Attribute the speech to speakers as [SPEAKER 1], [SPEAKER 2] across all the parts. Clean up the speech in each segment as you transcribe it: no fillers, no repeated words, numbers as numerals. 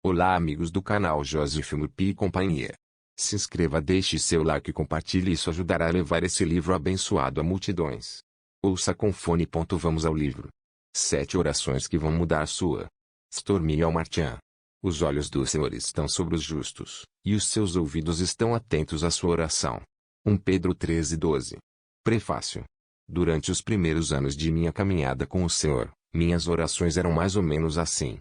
[SPEAKER 1] Olá amigos do canal Joseph Murphy e companhia. Se inscreva, deixe seu like e compartilhe, isso ajudará a levar esse livro abençoado a multidões. Ouça com fone. Vamos ao livro. 7 orações que vão mudar sua. Stormy Martin. Os olhos do Senhor estão sobre os justos, e os seus ouvidos estão atentos à sua oração. 1 Pedro 13:12. Prefácio. Durante os primeiros anos de minha caminhada com o Senhor, minhas orações eram mais ou menos assim.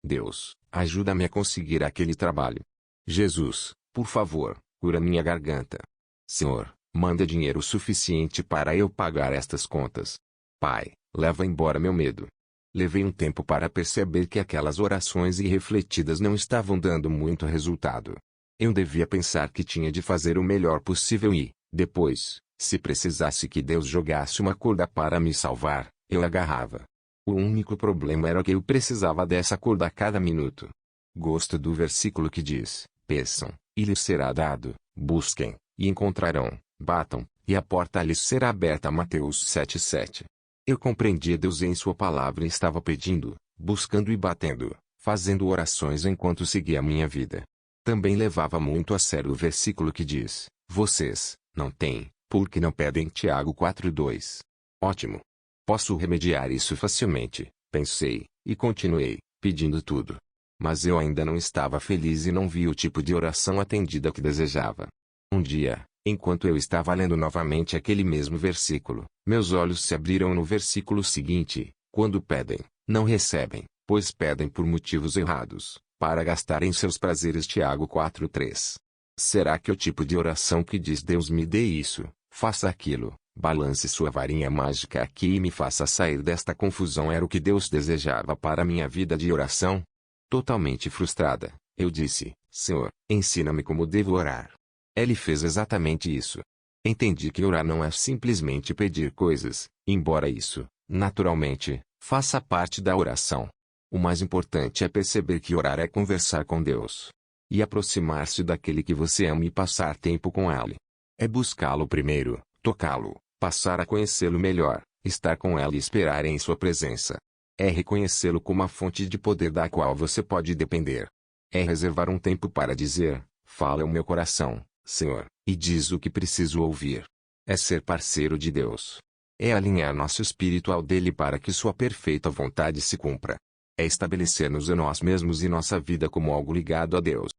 [SPEAKER 1] Deus, ajuda-me a conseguir aquele trabalho. Jesus, por favor, cura minha garganta. Senhor, manda dinheiro suficiente para eu pagar estas contas. Pai, leva embora meu medo. Levei um tempo para perceber que aquelas orações irrefletidas não estavam dando muito resultado. Eu devia pensar que tinha de fazer o melhor possível e, depois, se precisasse que Deus jogasse uma corda para me salvar, eu agarrava. O único problema era que eu precisava dessa corda a cada minuto. Gosto do versículo que diz: peçam, e lhes será dado, busquem, e encontrarão, batam, e a porta lhes será aberta. Mateus 7:7. Eu compreendia Deus em sua palavra e estava pedindo, buscando e batendo, fazendo orações enquanto seguia minha vida. Também levava muito a sério o versículo que diz: vocês, não têm, porque não pedem. Tiago 4:2. Ótimo! Posso remediar isso facilmente, pensei, e continuei, pedindo tudo. Mas eu ainda não estava feliz e não vi o tipo de oração atendida que desejava. Um dia, enquanto eu estava lendo novamente aquele mesmo versículo, meus olhos se abriram no versículo seguinte: quando pedem, não recebem, pois pedem por motivos errados, para gastarem seus prazeres. Tiago 4:3. Será que o tipo de oração que diz Deus me dê isso, faça aquilo, balance sua varinha mágica aqui e me faça sair desta confusão era o que Deus desejava para minha vida de oração? Totalmente frustrada, eu disse: Senhor, ensina-me como devo orar. Ele fez exatamente isso. Entendi que orar não é simplesmente pedir coisas, embora isso, naturalmente, faça parte da oração. O mais importante é perceber que orar é conversar com Deus. E aproximar-se daquele que você ama e passar tempo com ele. É buscá-lo primeiro, tocá-lo, passar a conhecê-lo melhor, estar com ele e esperar em sua presença. É reconhecê-lo como a fonte de poder da qual você pode depender. É reservar um tempo para dizer: fala o meu coração, Senhor, e diz o que preciso ouvir. É ser parceiro de Deus. É alinhar nosso espírito ao dele para que sua perfeita vontade se cumpra. É estabelecer-nos em nós mesmos e nossa vida como algo ligado a Deus.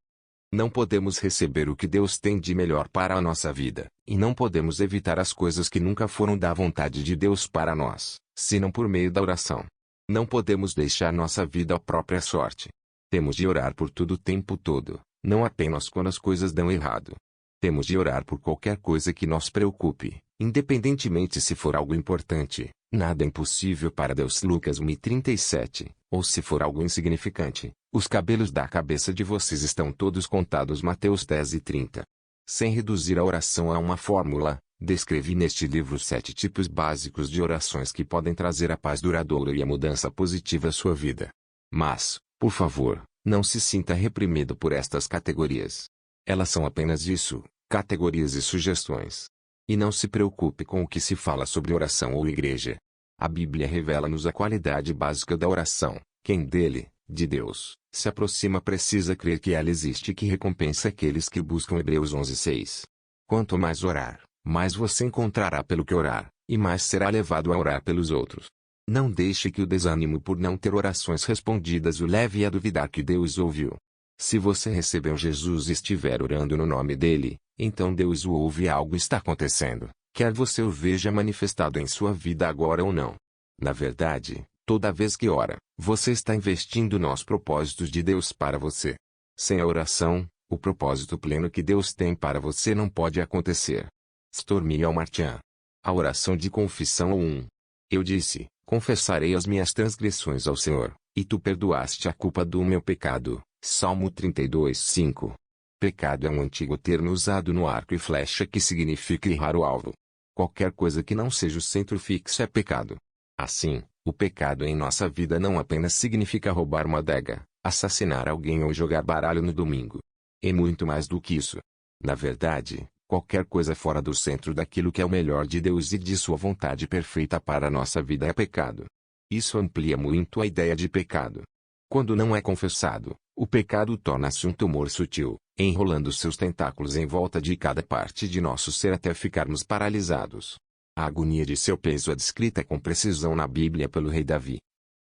[SPEAKER 1] Não podemos receber o que Deus tem de melhor para a nossa vida, e não podemos evitar as coisas que nunca foram da vontade de Deus para nós, senão por meio da oração. Não podemos deixar nossa vida à própria sorte. Temos de orar por tudo o tempo todo, não apenas quando as coisas dão errado. Temos de orar por qualquer coisa que nos preocupe, independentemente se for algo importante. Nada é impossível para Deus. Lucas 1:37. Ou se for algo insignificante, os cabelos da cabeça de vocês estão todos contados. Mateus 10:30. Sem reduzir a oração a uma fórmula, descrevi neste livro 7 tipos básicos de orações que podem trazer a paz duradoura e a mudança positiva à sua vida. Mas, por favor, não se sinta reprimido por estas categorias. Elas são apenas isso, categorias e sugestões. E não se preocupe com o que se fala sobre oração ou igreja. A Bíblia revela-nos a qualidade básica da oração. Quem dele, de Deus, se aproxima precisa crer que ela existe e que recompensa aqueles que buscam. Hebreus 11:6. Quanto mais orar, mais você encontrará pelo que orar, e mais será levado a orar pelos outros. Não deixe que o desânimo por não ter orações respondidas o leve a duvidar que Deus ouviu. Se você recebeu Jesus e estiver orando no nome dele, então Deus o ouve e algo está acontecendo, quer você o veja manifestado em sua vida agora ou não. Na verdade, toda vez que ora, você está investindo nos propósitos de Deus para você. Sem a oração, o propósito pleno que Deus tem para você não pode acontecer. Stormy Martin. A oração de confissão 1. Eu disse: confessarei as minhas transgressões ao Senhor, e tu perdoaste a culpa do meu pecado. Salmo 32:5. Pecado é um antigo termo usado no arco e flecha que significa errar o alvo. Qualquer coisa que não seja o centro fixo é pecado. Assim, o pecado em nossa vida não apenas significa roubar uma adega, assassinar alguém ou jogar baralho no domingo. É muito mais do que isso. Na verdade, qualquer coisa fora do centro daquilo que é o melhor de Deus e de sua vontade perfeita para a nossa vida é pecado. Isso amplia muito a ideia de pecado. Quando não é confessado, O pecado torna-se um tumor sutil, enrolando seus tentáculos em volta de cada parte de nosso ser até ficarmos paralisados. A agonia de seu peso é descrita com precisão na Bíblia pelo rei Davi.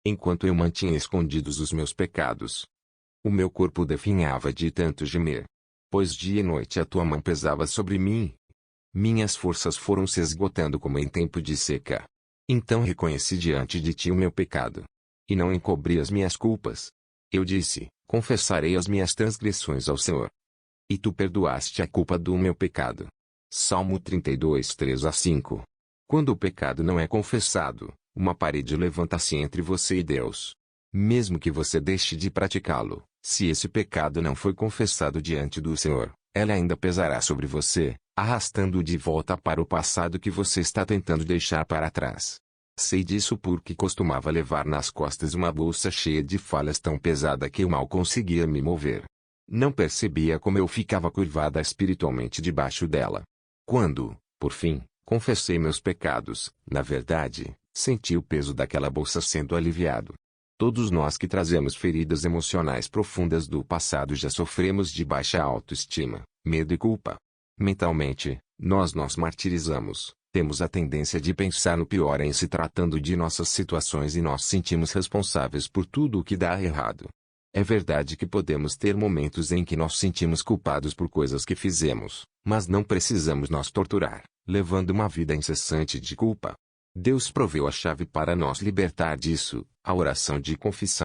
[SPEAKER 1] Enquanto eu mantinha escondidos os meus pecados, o meu corpo definhava de tanto gemer. Pois dia e noite a tua mão pesava sobre mim. Minhas forças foram se esgotando como em tempo de seca. Então reconheci diante de ti o meu pecado. E não encobri as minhas culpas. Eu disse, confessarei as minhas transgressões ao Senhor. E tu perdoaste a culpa do meu pecado. Salmo 32, 3-5. Quando o pecado não é confessado, uma parede levanta-se entre você e Deus. Mesmo que você deixe de praticá-lo, se esse pecado não foi confessado diante do Senhor, ela ainda pesará sobre você, arrastando-o de volta para o passado que você está tentando deixar para trás. Sei disso porque costumava levar nas costas uma bolsa cheia de falhas tão pesada que eu mal conseguia me mover. Não percebia como eu ficava curvada espiritualmente debaixo dela. Quando, por fim, confessei meus pecados, na verdade, senti o peso daquela bolsa sendo aliviado. Todos nós que trazemos feridas emocionais profundas do passado já sofremos de baixa autoestima, medo e culpa. Mentalmente, nós nos martirizamos, temos a tendência de pensar no pior em se tratando de nossas situações e nós sentimos responsáveis por tudo o que dá errado. É verdade que podemos ter momentos em que nós sentimos culpados por coisas que fizemos, mas não precisamos nos torturar, levando uma vida incessante de culpa. Deus proveu a chave para nos libertar disso, a oração de confissão.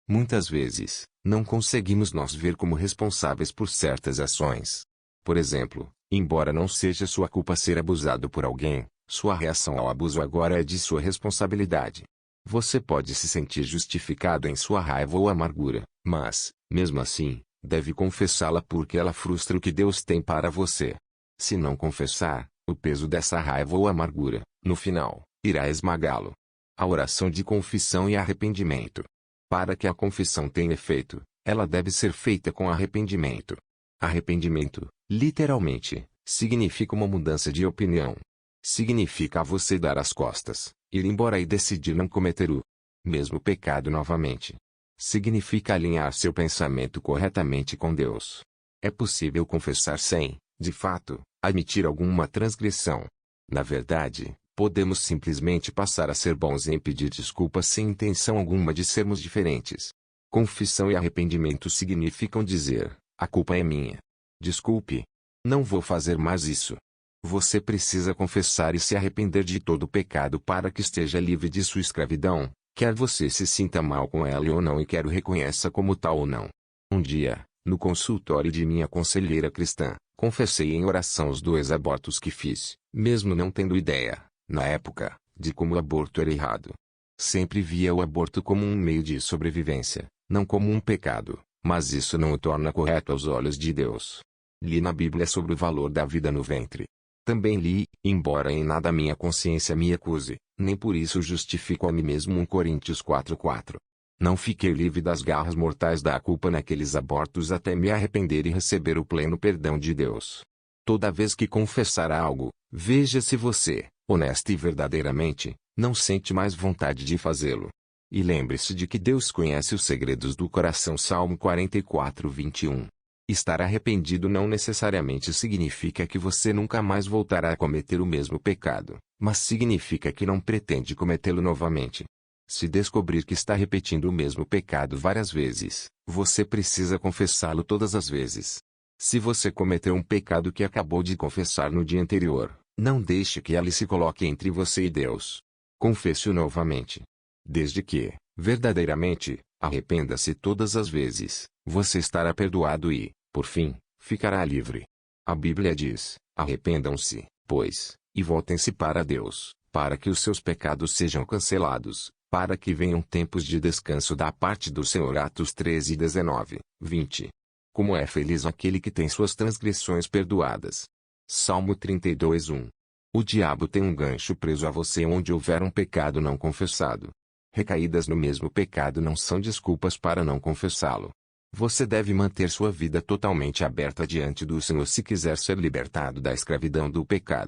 [SPEAKER 1] Muitas vezes, não conseguimos nos ver como responsáveis por certas ações. Por exemplo, embora não seja sua culpa ser abusado por alguém, sua reação ao abuso agora é de sua responsabilidade. Você pode se sentir justificado em sua raiva ou amargura, mas, mesmo assim, deve confessá-la porque ela frustra o que Deus tem para você. Se não confessar, o peso dessa raiva ou amargura, no final, irá esmagá-lo. A oração de confissão e arrependimento. Para que a confissão tenha efeito, ela deve ser feita com arrependimento. Arrependimento, literalmente, significa uma mudança de opinião. Significa você dar as costas, ir embora e decidir não cometer o mesmo pecado novamente. Significa alinhar seu pensamento corretamente com Deus. É possível confessar sem, de fato, admitir alguma transgressão. Na verdade, podemos simplesmente passar a ser bons em pedir desculpas sem intenção alguma de sermos diferentes. Confissão e arrependimento significam dizer, a culpa é minha. Desculpe. Não vou fazer mais isso. Você precisa confessar e se arrepender de todo o pecado para que esteja livre de sua escravidão, quer você se sinta mal com ela ou não e quer o reconheça como tal ou não. Um dia, no consultório de minha conselheira cristã, confessei em oração os 2 abortos que fiz, mesmo não tendo ideia, na época, de como o aborto era errado. Sempre via o aborto como um meio de sobrevivência, não como um pecado, mas isso não o torna correto aos olhos de Deus. Li na Bíblia sobre o valor da vida no ventre. Também li, embora em nada minha consciência me acuse, nem por isso justifico a mim mesmo 1 Coríntios 4:4. Não fiquei livre das garras mortais da culpa naqueles abortos até me arrepender e receber o pleno perdão de Deus. Toda vez que confessar algo, veja se você, honesto e verdadeiramente, não sente mais vontade de fazê-lo. E lembre-se de que Deus conhece os segredos do coração. Salmo 44:21. Estar arrependido não necessariamente significa que você nunca mais voltará a cometer o mesmo pecado, mas significa que não pretende cometê-lo novamente. Se descobrir que está repetindo o mesmo pecado várias vezes, você precisa confessá-lo todas as vezes. Se você cometeu um pecado que acabou de confessar no dia anterior, não deixe que ele se coloque entre você e Deus. Confesse-o novamente. Desde que, verdadeiramente, arrependa-se todas as vezes, você estará perdoado e, por fim, ficará livre. A Bíblia diz, arrependam-se, pois, e voltem-se para Deus, para que os seus pecados sejam cancelados, para que venham tempos de descanso da parte do Senhor. Atos 13:19, 20. Como é feliz aquele que tem suas transgressões perdoadas. Salmo 32:1. O diabo tem um gancho preso a você onde houver um pecado não confessado. Recaídas no mesmo pecado não são desculpas para não confessá-lo. Você deve manter sua vida totalmente aberta diante do Senhor se quiser ser libertado da escravidão do pecado.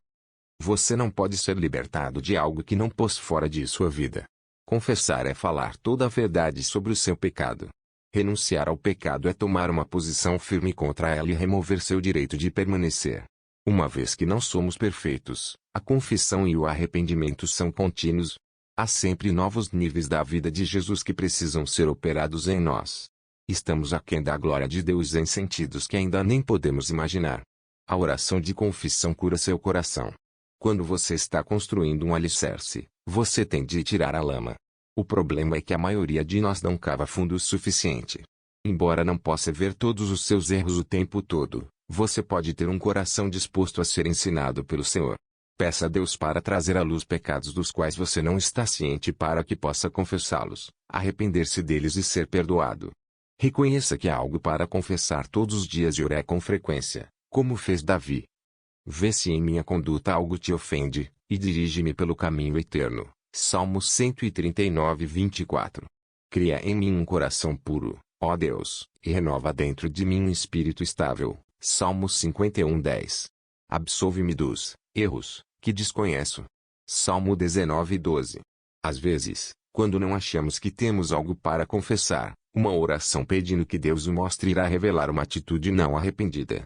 [SPEAKER 1] Você não pode ser libertado de algo que não pôs fora de sua vida. Confessar é falar toda a verdade sobre o seu pecado. Renunciar ao pecado é tomar uma posição firme contra ela e remover seu direito de permanecer. Uma vez que não somos perfeitos, a confissão e o arrependimento são contínuos. Há sempre novos níveis da vida de Jesus que precisam ser operados em nós. Estamos aquém da glória de Deus em sentidos que ainda nem podemos imaginar. A oração de confissão cura seu coração. Quando você está construindo um alicerce, você tem de tirar a lama. O problema é que a maioria de nós não cava fundo o suficiente. Embora não possa ver todos os seus erros o tempo todo, você pode ter um coração disposto a ser ensinado pelo Senhor. Peça a Deus para trazer à luz pecados dos quais você não está ciente para que possa confessá-los, arrepender-se deles e ser perdoado. Reconheça que há algo para confessar todos os dias e ore com frequência, como fez Davi. Vê se em minha conduta algo te ofende, e dirige-me pelo caminho eterno. Salmos 139, 24. Cria em mim um coração puro, ó Deus, e renova dentro de mim um espírito estável. Salmos 51, 10. Absolve-me dos erros que desconheço. Salmo 19, 12. Às vezes, quando não achamos que temos algo para confessar, uma oração pedindo que Deus o mostre irá revelar uma atitude não arrependida.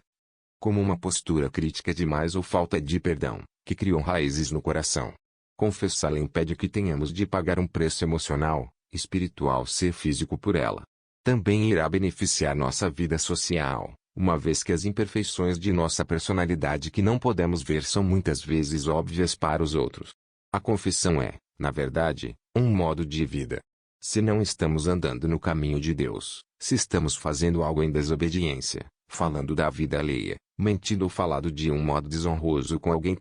[SPEAKER 1] Como uma postura crítica demais ou falta de perdão, que criam raízes no coração. Confessá-la impede que tenhamos de pagar um preço emocional, espiritual e físico por ela. Também irá beneficiar nossa vida social, uma vez que as imperfeições de nossa personalidade que não podemos ver são muitas vezes óbvias para os outros. A confissão é, na verdade, um modo de vida. Se não estamos andando no caminho de Deus, se estamos fazendo algo em desobediência, falando da vida alheia, mentindo ou falado de um modo desonroso com alguém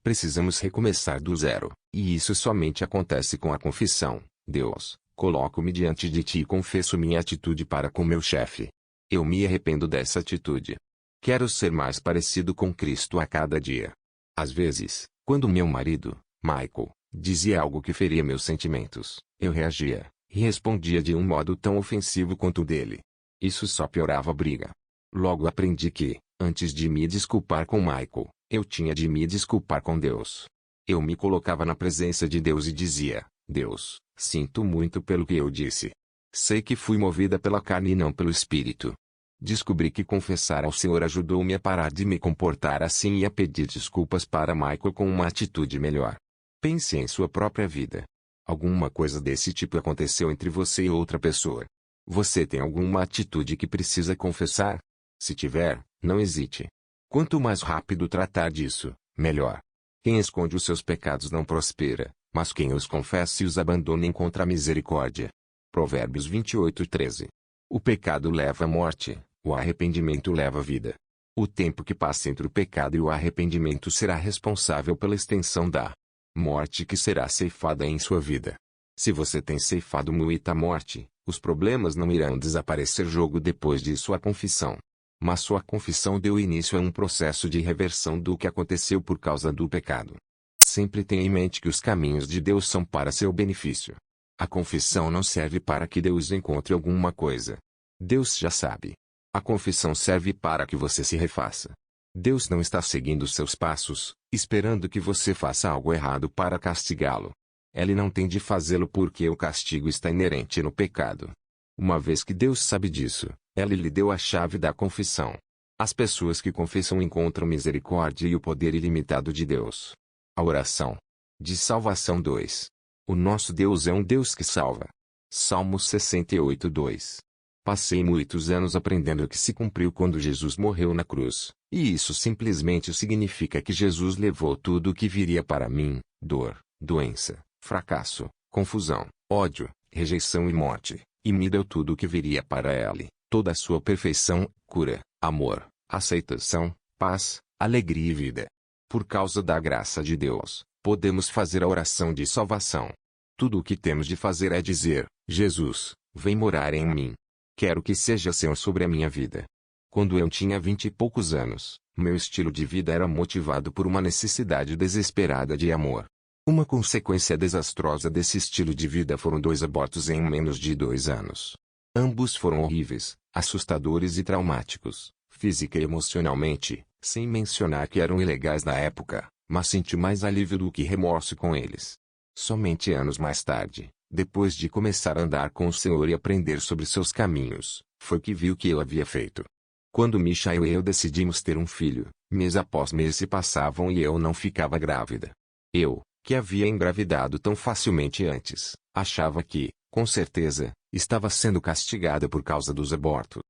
[SPEAKER 1] precisamos recomeçar do zero, e isso somente acontece com a confissão. Deus, coloco-me diante de ti e confesso minha atitude para com meu chefe. Eu me arrependo dessa atitude. Quero ser mais parecido com Cristo a cada dia. Às vezes, quando meu marido, Michael, dizia algo que feria meus sentimentos, eu reagia, e respondia de um modo tão ofensivo quanto o dele. Isso só piorava a briga. Logo aprendi que, antes de me desculpar com Michael, eu tinha de me desculpar com Deus. Eu me colocava na presença de Deus e dizia: Deus, sinto muito pelo que eu disse. Sei que fui movida pela carne e não pelo espírito. Descobri que confessar ao Senhor ajudou-me a parar de me comportar assim e a pedir desculpas para Michael com uma atitude melhor. Pense em sua própria vida. Alguma coisa desse tipo aconteceu entre você e outra pessoa. Você tem alguma atitude que precisa confessar? Se tiver, não hesite. Quanto mais rápido tratar disso, melhor. Quem esconde os seus pecados não prospera, mas quem os confessa e os abandona encontra a misericórdia. Provérbios 28, 13. O pecado leva à morte, o arrependimento leva à vida. O tempo que passa entre o pecado e o arrependimento será responsável pela extensão da morte que será ceifada em sua vida. Se você tem ceifado muita morte, os problemas não irão desaparecer jogo depois de sua confissão. Mas sua confissão deu início a um processo de reversão do que aconteceu por causa do pecado. Sempre tenha em mente que os caminhos de Deus são para seu benefício. A confissão não serve para que Deus encontre alguma coisa. Deus já sabe. A confissão serve para que você se refaça. Deus não está seguindo seus passos, esperando que você faça algo errado para castigá-lo. Ele não tem de fazê-lo porque o castigo está inerente no pecado. Uma vez que Deus sabe disso, Ele lhe deu a chave da confissão. As pessoas que confessam encontram misericórdia e o poder ilimitado de Deus. A oração de salvação 2. O nosso Deus é um Deus que salva. Salmo 68, 2. Passei muitos anos aprendendo o que se cumpriu quando Jesus morreu na cruz, e isso simplesmente significa que Jesus levou tudo o que viria para mim: dor, doença, fracasso, confusão, ódio, rejeição e morte, e me deu tudo o que viria para ele, toda a sua perfeição, cura, amor, aceitação, paz, alegria e vida. Por causa da graça de Deus, podemos fazer a oração de salvação. Tudo o que temos de fazer é dizer: Jesus, vem morar em mim. Quero que seja Senhor sobre a minha vida. Quando eu tinha 20 e poucos anos, meu estilo de vida era motivado por uma necessidade desesperada de amor. Uma consequência desastrosa desse estilo de vida foram 2 abortos em menos de 2 anos. Ambos foram horríveis, assustadores e traumáticos, física e emocionalmente, sem mencionar que eram ilegais na época, mas senti mais alívio do que remorso com eles. Somente anos mais tarde, Depois de começar a andar com o Senhor e aprender sobre seus caminhos, foi que vi o que eu havia feito. Quando Michael e eu decidimos ter um filho, mês após mês se passavam e eu não ficava grávida. Eu, que havia engravidado tão facilmente antes, achava que, com certeza, estava sendo castigada por causa dos abortos.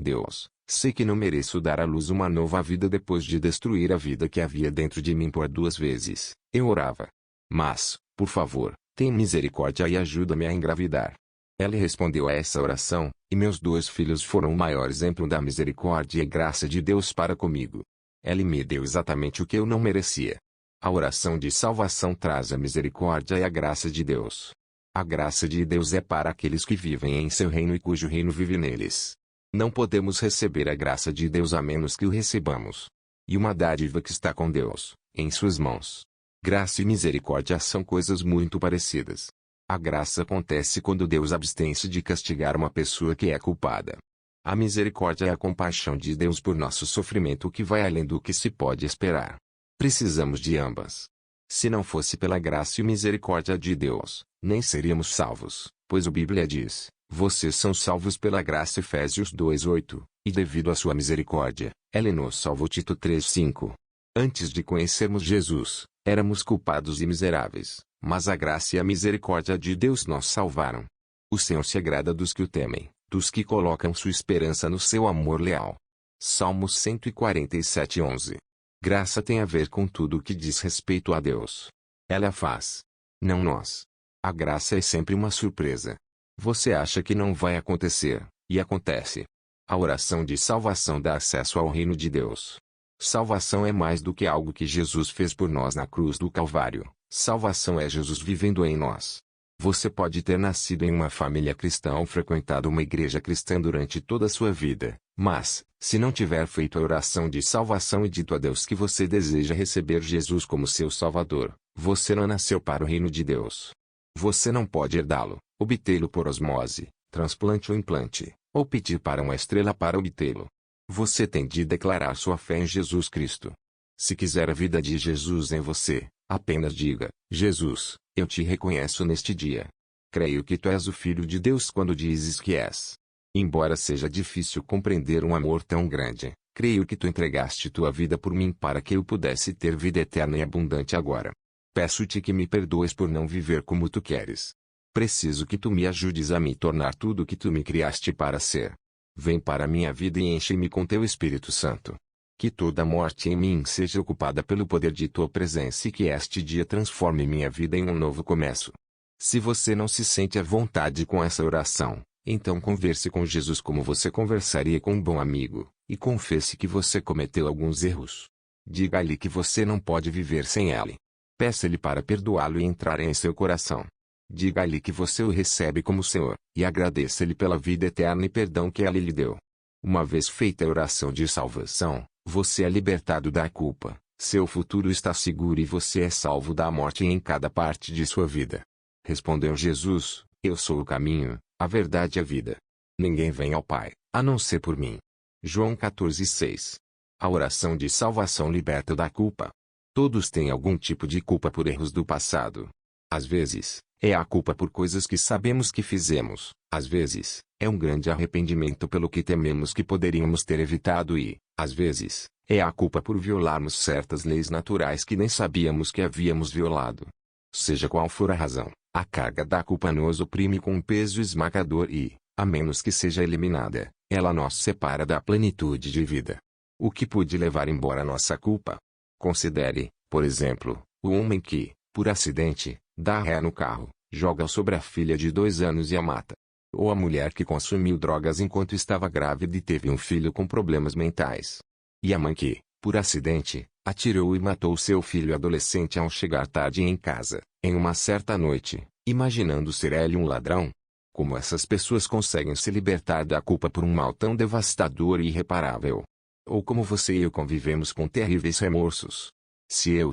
[SPEAKER 1] Deus, sei que não mereço dar à luz uma nova vida depois de destruir a vida que havia dentro de mim por 2 vezes, eu orava. Mas, por favor, tem misericórdia e ajuda-me a engravidar. Ela respondeu a essa oração, e meus 2 filhos foram o maior exemplo da misericórdia e graça de Deus para comigo. Ele me deu exatamente o que eu não merecia. A oração de salvação traz a misericórdia e a graça de Deus. A graça de Deus é para aqueles que vivem em seu reino e cujo reino vive neles. Não podemos receber a graça de Deus a menos que o recebamos. E uma dádiva que está com Deus, em suas mãos. Graça e misericórdia são coisas muito parecidas. A graça acontece quando Deus abstém-se de castigar uma pessoa que é culpada. A misericórdia é a compaixão de Deus por nosso sofrimento que vai além do que se pode esperar. Precisamos de ambas. Se não fosse pela graça e misericórdia de Deus, nem seríamos salvos, pois a Bíblia diz, vocês são salvos pela graça Efésios 2:8, e devido à sua misericórdia, Ele nos salvou Tito 3:5. Antes de conhecermos Jesus, éramos culpados e miseráveis, mas a graça e a misericórdia de Deus nos salvaram. O Senhor se agrada dos que o temem, dos que colocam sua esperança no seu amor leal. Salmos 147:11. Graça tem a ver com tudo o que diz respeito a Deus. Ela a faz. Não nós. A graça é sempre uma surpresa. Você acha que não vai acontecer, e acontece. A oração de salvação dá acesso ao reino de Deus. Salvação é mais do que algo que Jesus fez por nós na cruz do Calvário. Salvação é Jesus vivendo em nós. Você pode ter nascido em uma família cristã ou frequentado uma igreja cristã durante toda a sua vida, mas, se não tiver feito a oração de salvação e dito a Deus que você deseja receber Jesus como seu Salvador, você não nasceu para o reino de Deus. Você não pode herdá-lo, obtê-lo por osmose, transplante ou implante, ou pedir para uma estrela para obtê-lo. Você tem de declarar sua fé em Jesus Cristo. Se quiser a vida de Jesus em você, apenas diga, Jesus, eu te reconheço neste dia. Creio que tu és o Filho de Deus quando dizes que és. Embora seja difícil compreender um amor tão grande, creio que tu entregaste tua vida por mim para que eu pudesse ter vida eterna e abundante agora. Peço-te que me perdoes por não viver como tu queres. Preciso que tu me ajudes a me tornar tudo o que tu me criaste para ser. Vem para a minha vida e enche-me com teu Espírito Santo. Que toda morte em mim seja ocupada pelo poder de tua presença e que este dia transforme minha vida em um novo começo. Se você não se sente à vontade com essa oração, então converse com Jesus como você conversaria com um bom amigo, e confesse que você cometeu alguns erros. Diga-lhe que você não pode viver sem ele. Peça-lhe para perdoá-lo e entrar em seu coração. Diga-lhe que você o recebe como Senhor, e agradeça-lhe pela vida eterna e perdão que ele lhe deu. Uma vez feita a oração de salvação, você é libertado da culpa, seu futuro está seguro e você é salvo da morte em cada parte de sua vida. Respondeu Jesus, eu sou o caminho, a verdade e a vida. Ninguém vem ao Pai, a não ser por mim. João 14:6. A oração de salvação liberta da culpa. Todos têm algum tipo de culpa por erros do passado. Às vezes, é a culpa por coisas que sabemos que fizemos. Às vezes, é um grande arrependimento pelo que tememos que poderíamos ter evitado e, às vezes, é a culpa por violarmos certas leis naturais que nem sabíamos que havíamos violado. Seja qual for a razão, a carga da culpa nos oprime com um peso esmagador e, a menos que seja eliminada, ela nos separa da plenitude de vida. O que pode levar embora nossa culpa? Considere, por exemplo, o homem que, por acidente, dá ré no carro, joga sobre a filha de 2 anos e a mata. Ou a mulher que consumiu drogas enquanto estava grávida e teve um filho com problemas mentais. E a mãe que, por acidente, atirou e matou seu filho adolescente ao chegar tarde em casa, em uma certa noite, imaginando ser ele um ladrão. Como essas pessoas conseguem se libertar da culpa por um mal tão devastador e irreparável? Ou como você e eu convivemos com terríveis remorsos? Se eu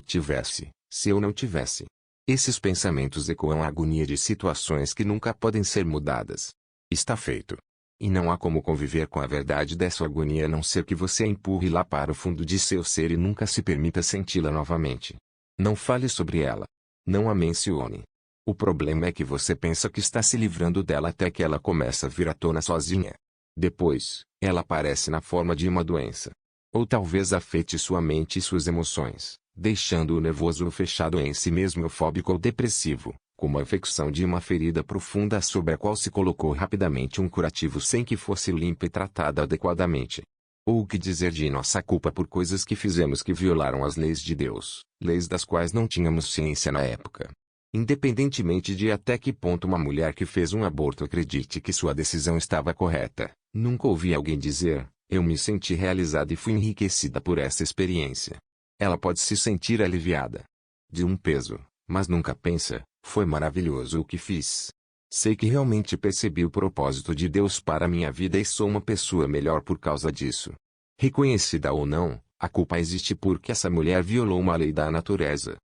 [SPEAKER 1] não tivesse. Esses pensamentos ecoam a agonia de situações que nunca podem ser mudadas. Está feito. E não há como conviver com a verdade dessa agonia a não ser que você a empurre lá para o fundo de seu ser e nunca se permita senti-la novamente. Não fale sobre ela. Não a mencione. O problema é que você pensa que está se livrando dela até que ela começa a vir à tona sozinha. Depois, ela aparece na forma de uma doença. Ou talvez afete sua mente e suas emoções, deixando-o nervoso ou fechado em si mesmo ou fóbico ou depressivo, como a infecção de uma ferida profunda sobre a qual se colocou rapidamente um curativo sem que fosse limpa e tratada adequadamente. Ou o que dizer de nossa culpa por coisas que fizemos que violaram as leis de Deus, leis das quais não tínhamos ciência na época. Independentemente de até que ponto uma mulher que fez um aborto acredite que sua decisão estava correta, nunca ouvi alguém dizer, eu me senti realizada e fui enriquecida por essa experiência. Ela pode se sentir aliviada de um peso, mas nunca pensa, foi maravilhoso o que fiz. Sei que realmente percebi o propósito de Deus para minha vida e sou uma pessoa melhor por causa disso. Reconhecida ou não, a culpa existe porque essa mulher violou uma lei da natureza.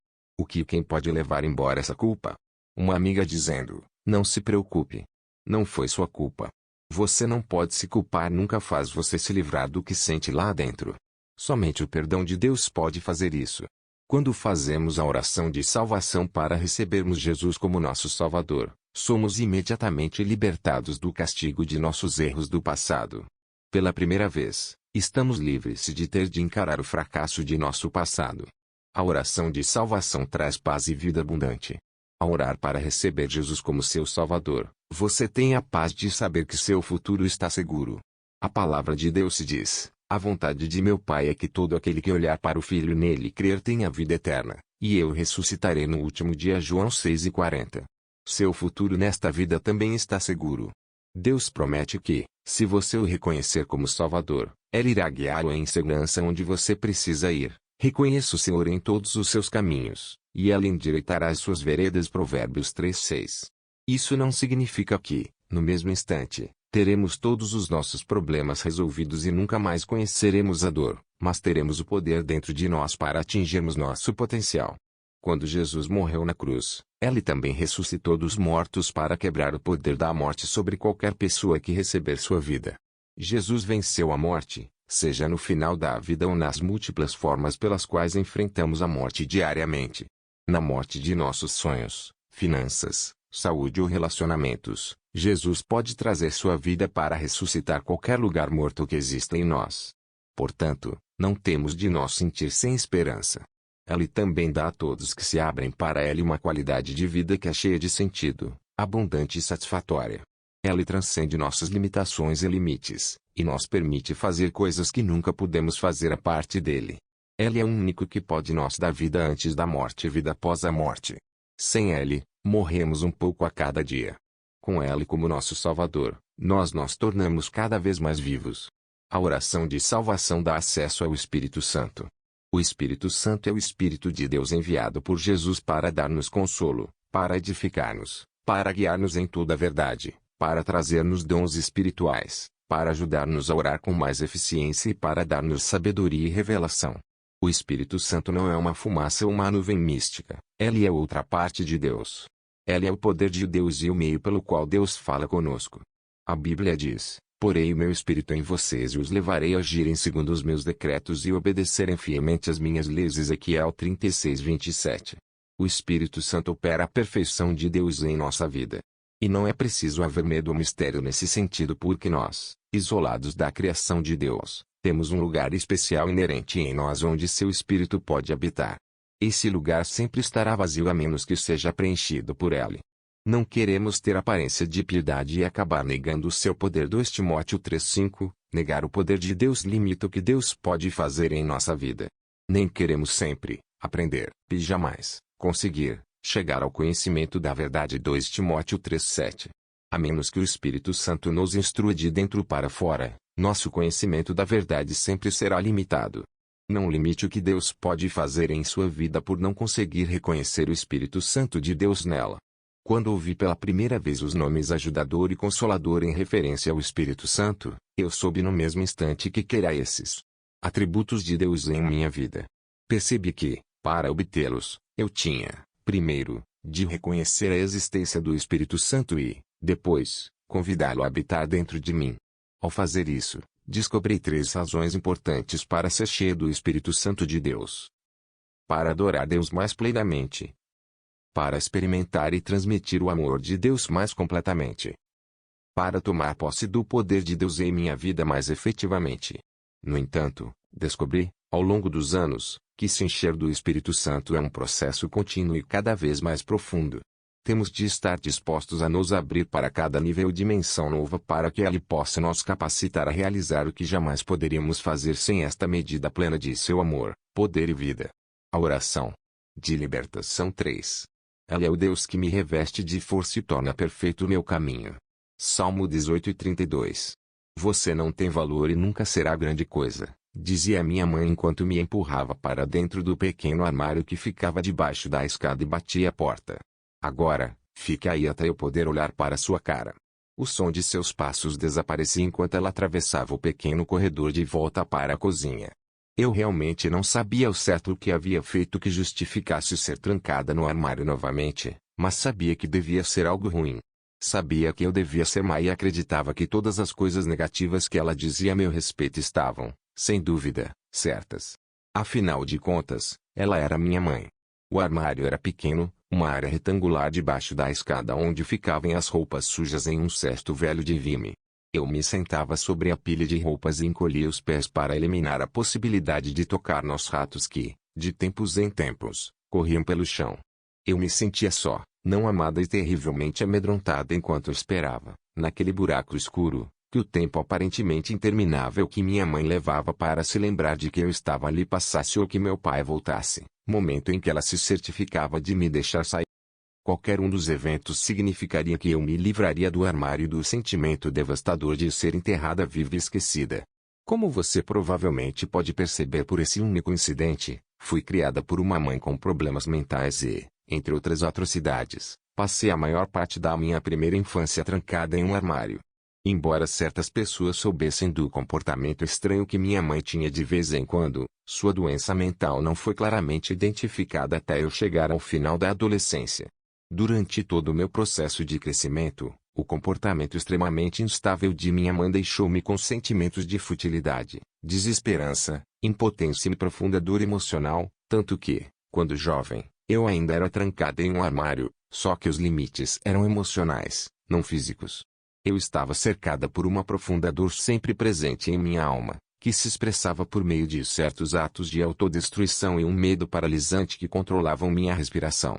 [SPEAKER 1] Quem pode levar embora essa culpa? Uma amiga dizendo, não se preocupe. Não foi sua culpa. Você não pode se culpar, nunca faz você se livrar do que sente lá dentro. Somente o perdão de Deus pode fazer isso. Quando fazemos a oração de salvação para recebermos Jesus como nosso Salvador, somos imediatamente libertados do castigo de nossos erros do passado. Pela primeira vez, estamos livres de ter de encarar o fracasso de nosso passado. A oração de salvação traz paz e vida abundante. Ao orar para receber Jesus como seu Salvador, você tem a paz de saber que seu futuro está seguro. A palavra de Deus se diz, a vontade de meu Pai é que todo aquele que olhar para o Filho e nele crer tenha vida eterna, e eu ressuscitarei no último dia. João 6:40. Seu futuro nesta vida também está seguro. Deus promete que, se você o reconhecer como Salvador, Ele irá guiá-lo em segurança onde você precisa ir. Reconheça o Senhor em todos os seus caminhos, e Ele endireitará as suas veredas. Provérbios 3:6. Isso não significa que, no mesmo instante, teremos todos os nossos problemas resolvidos e nunca mais conheceremos a dor, mas teremos o poder dentro de nós para atingirmos nosso potencial. Quando Jesus morreu na cruz, Ele também ressuscitou dos mortos para quebrar o poder da morte sobre qualquer pessoa que receber sua vida. Jesus venceu a morte, seja no final da vida ou nas múltiplas formas pelas quais enfrentamos a morte diariamente. Na morte de nossos sonhos, finanças, saúde ou relacionamentos, Jesus pode trazer sua vida para ressuscitar qualquer lugar morto que exista em nós. Portanto, não temos de nos sentir sem esperança. Ele também dá a todos que se abrem para Ele uma qualidade de vida que é cheia de sentido, abundante e satisfatória. Ele transcende nossas limitações e limites, e nos permite fazer coisas que nunca pudemos fazer a parte dele. Ele é o único que pode nos dar vida antes da morte e vida após a morte. Sem Ele, morremos um pouco a cada dia. Com Ele como nosso Salvador, nós nos tornamos cada vez mais vivos. A oração de salvação dá acesso ao Espírito Santo. O Espírito Santo é o Espírito de Deus enviado por Jesus para dar-nos consolo, para edificar-nos, para guiar-nos em toda a verdade, para trazer-nos dons espirituais, para ajudar-nos a orar com mais eficiência e para dar-nos sabedoria e revelação. O Espírito Santo não é uma fumaça ou uma nuvem mística, ele é outra parte de Deus. Ele é o poder de Deus e o meio pelo qual Deus fala conosco. A Bíblia diz, porei o meu Espírito em vocês e os levarei a agirem segundo os meus decretos e obedecerem fielmente as minhas leis. Ezequiel 36:27. O Espírito Santo opera a perfeição de Deus em nossa vida. E não é preciso haver medo ou mistério nesse sentido porque nós, isolados da criação de Deus, temos um lugar especial inerente em nós onde seu Espírito pode habitar. Esse lugar sempre estará vazio a menos que seja preenchido por Ele. Não queremos ter aparência de piedade e acabar negando o seu poder. 2 Timóteo 3:5. Negar o poder de Deus limita o que Deus pode fazer em nossa vida. Nem queremos sempre aprender e jamais conseguir chegar ao conhecimento da verdade. 2 Timóteo 3:7. A menos que o Espírito Santo nos instrua de dentro para fora, nosso conhecimento da verdade sempre será limitado. Não limite o que Deus pode fazer em sua vida por não conseguir reconhecer o Espírito Santo de Deus nela. Quando ouvi pela primeira vez os nomes Ajudador e Consolador em referência ao Espírito Santo, eu soube no mesmo instante que era esses atributos de Deus em minha vida. Percebi que, para obtê-los, eu tinha, primeiro, de reconhecer a existência do Espírito Santo e, depois, convidá-lo a habitar dentro de mim. Ao fazer isso, descobri 3 razões importantes para ser cheio do Espírito Santo de Deus. Para adorar Deus mais plenamente. para experimentar e transmitir o amor de Deus mais completamente. Para tomar posse do poder de Deus em minha vida mais efetivamente. No entanto, descobri, ao longo dos anos, que se encher do Espírito Santo é um processo contínuo e cada vez mais profundo. Temos de estar dispostos a nos abrir para cada nível e dimensão nova para que Ele possa nos capacitar a realizar o que jamais poderíamos fazer sem esta medida plena de seu amor, poder e vida. A oração de libertação 3. Ele é o Deus que me reveste de força e torna perfeito o meu caminho. Salmo 18:32. Você não tem valor e nunca será grande coisa, dizia minha mãe enquanto me empurrava para dentro do pequeno armário que ficava debaixo da escada e batia a porta. Agora, fique aí até eu poder olhar para sua cara. O som de seus passos desaparecia enquanto ela atravessava o pequeno corredor de volta para a cozinha. Eu realmente não sabia ao certo o que havia feito que justificasse ser trancada no armário novamente, mas sabia que devia ser algo ruim. Sabia que eu devia ser má e acreditava que todas as coisas negativas que ela dizia a meu respeito estavam, sem dúvida, certas. Afinal de contas, ela era minha mãe. O armário era pequeno, uma área retangular debaixo da escada onde ficavam as roupas sujas em um cesto velho de vime. Eu me sentava sobre a pilha de roupas e encolhia os pés para eliminar a possibilidade de tocar nos ratos que, de tempos em tempos, corriam pelo chão. Eu me sentia só, não amada e terrivelmente amedrontada enquanto esperava, naquele buraco escuro, que o tempo aparentemente interminável que minha mãe levava para se lembrar de que eu estava ali passasse ou que meu pai voltasse, momento em que ela se certificava de me deixar sair. Qualquer um dos eventos significaria que eu me livraria do armário e do sentimento devastador de ser enterrada viva e esquecida. Como você provavelmente pode perceber por esse único incidente, fui criada por uma mãe com problemas mentais e, entre outras atrocidades, passei a maior parte da minha primeira infância trancada em um armário. Embora certas pessoas soubessem do comportamento estranho que minha mãe tinha de vez em quando, sua doença mental não foi claramente identificada até eu chegar ao final da adolescência. Durante todo o meu processo de crescimento, o comportamento extremamente instável de minha mãe deixou-me com sentimentos de futilidade, desesperança, impotência e profunda dor emocional, tanto que, quando jovem, eu ainda era trancada em um armário, só que os limites eram emocionais, não físicos. Eu estava cercada por uma profunda dor sempre presente em minha alma, que se expressava por meio de certos atos de autodestruição e um medo paralisante que controlavam minha respiração.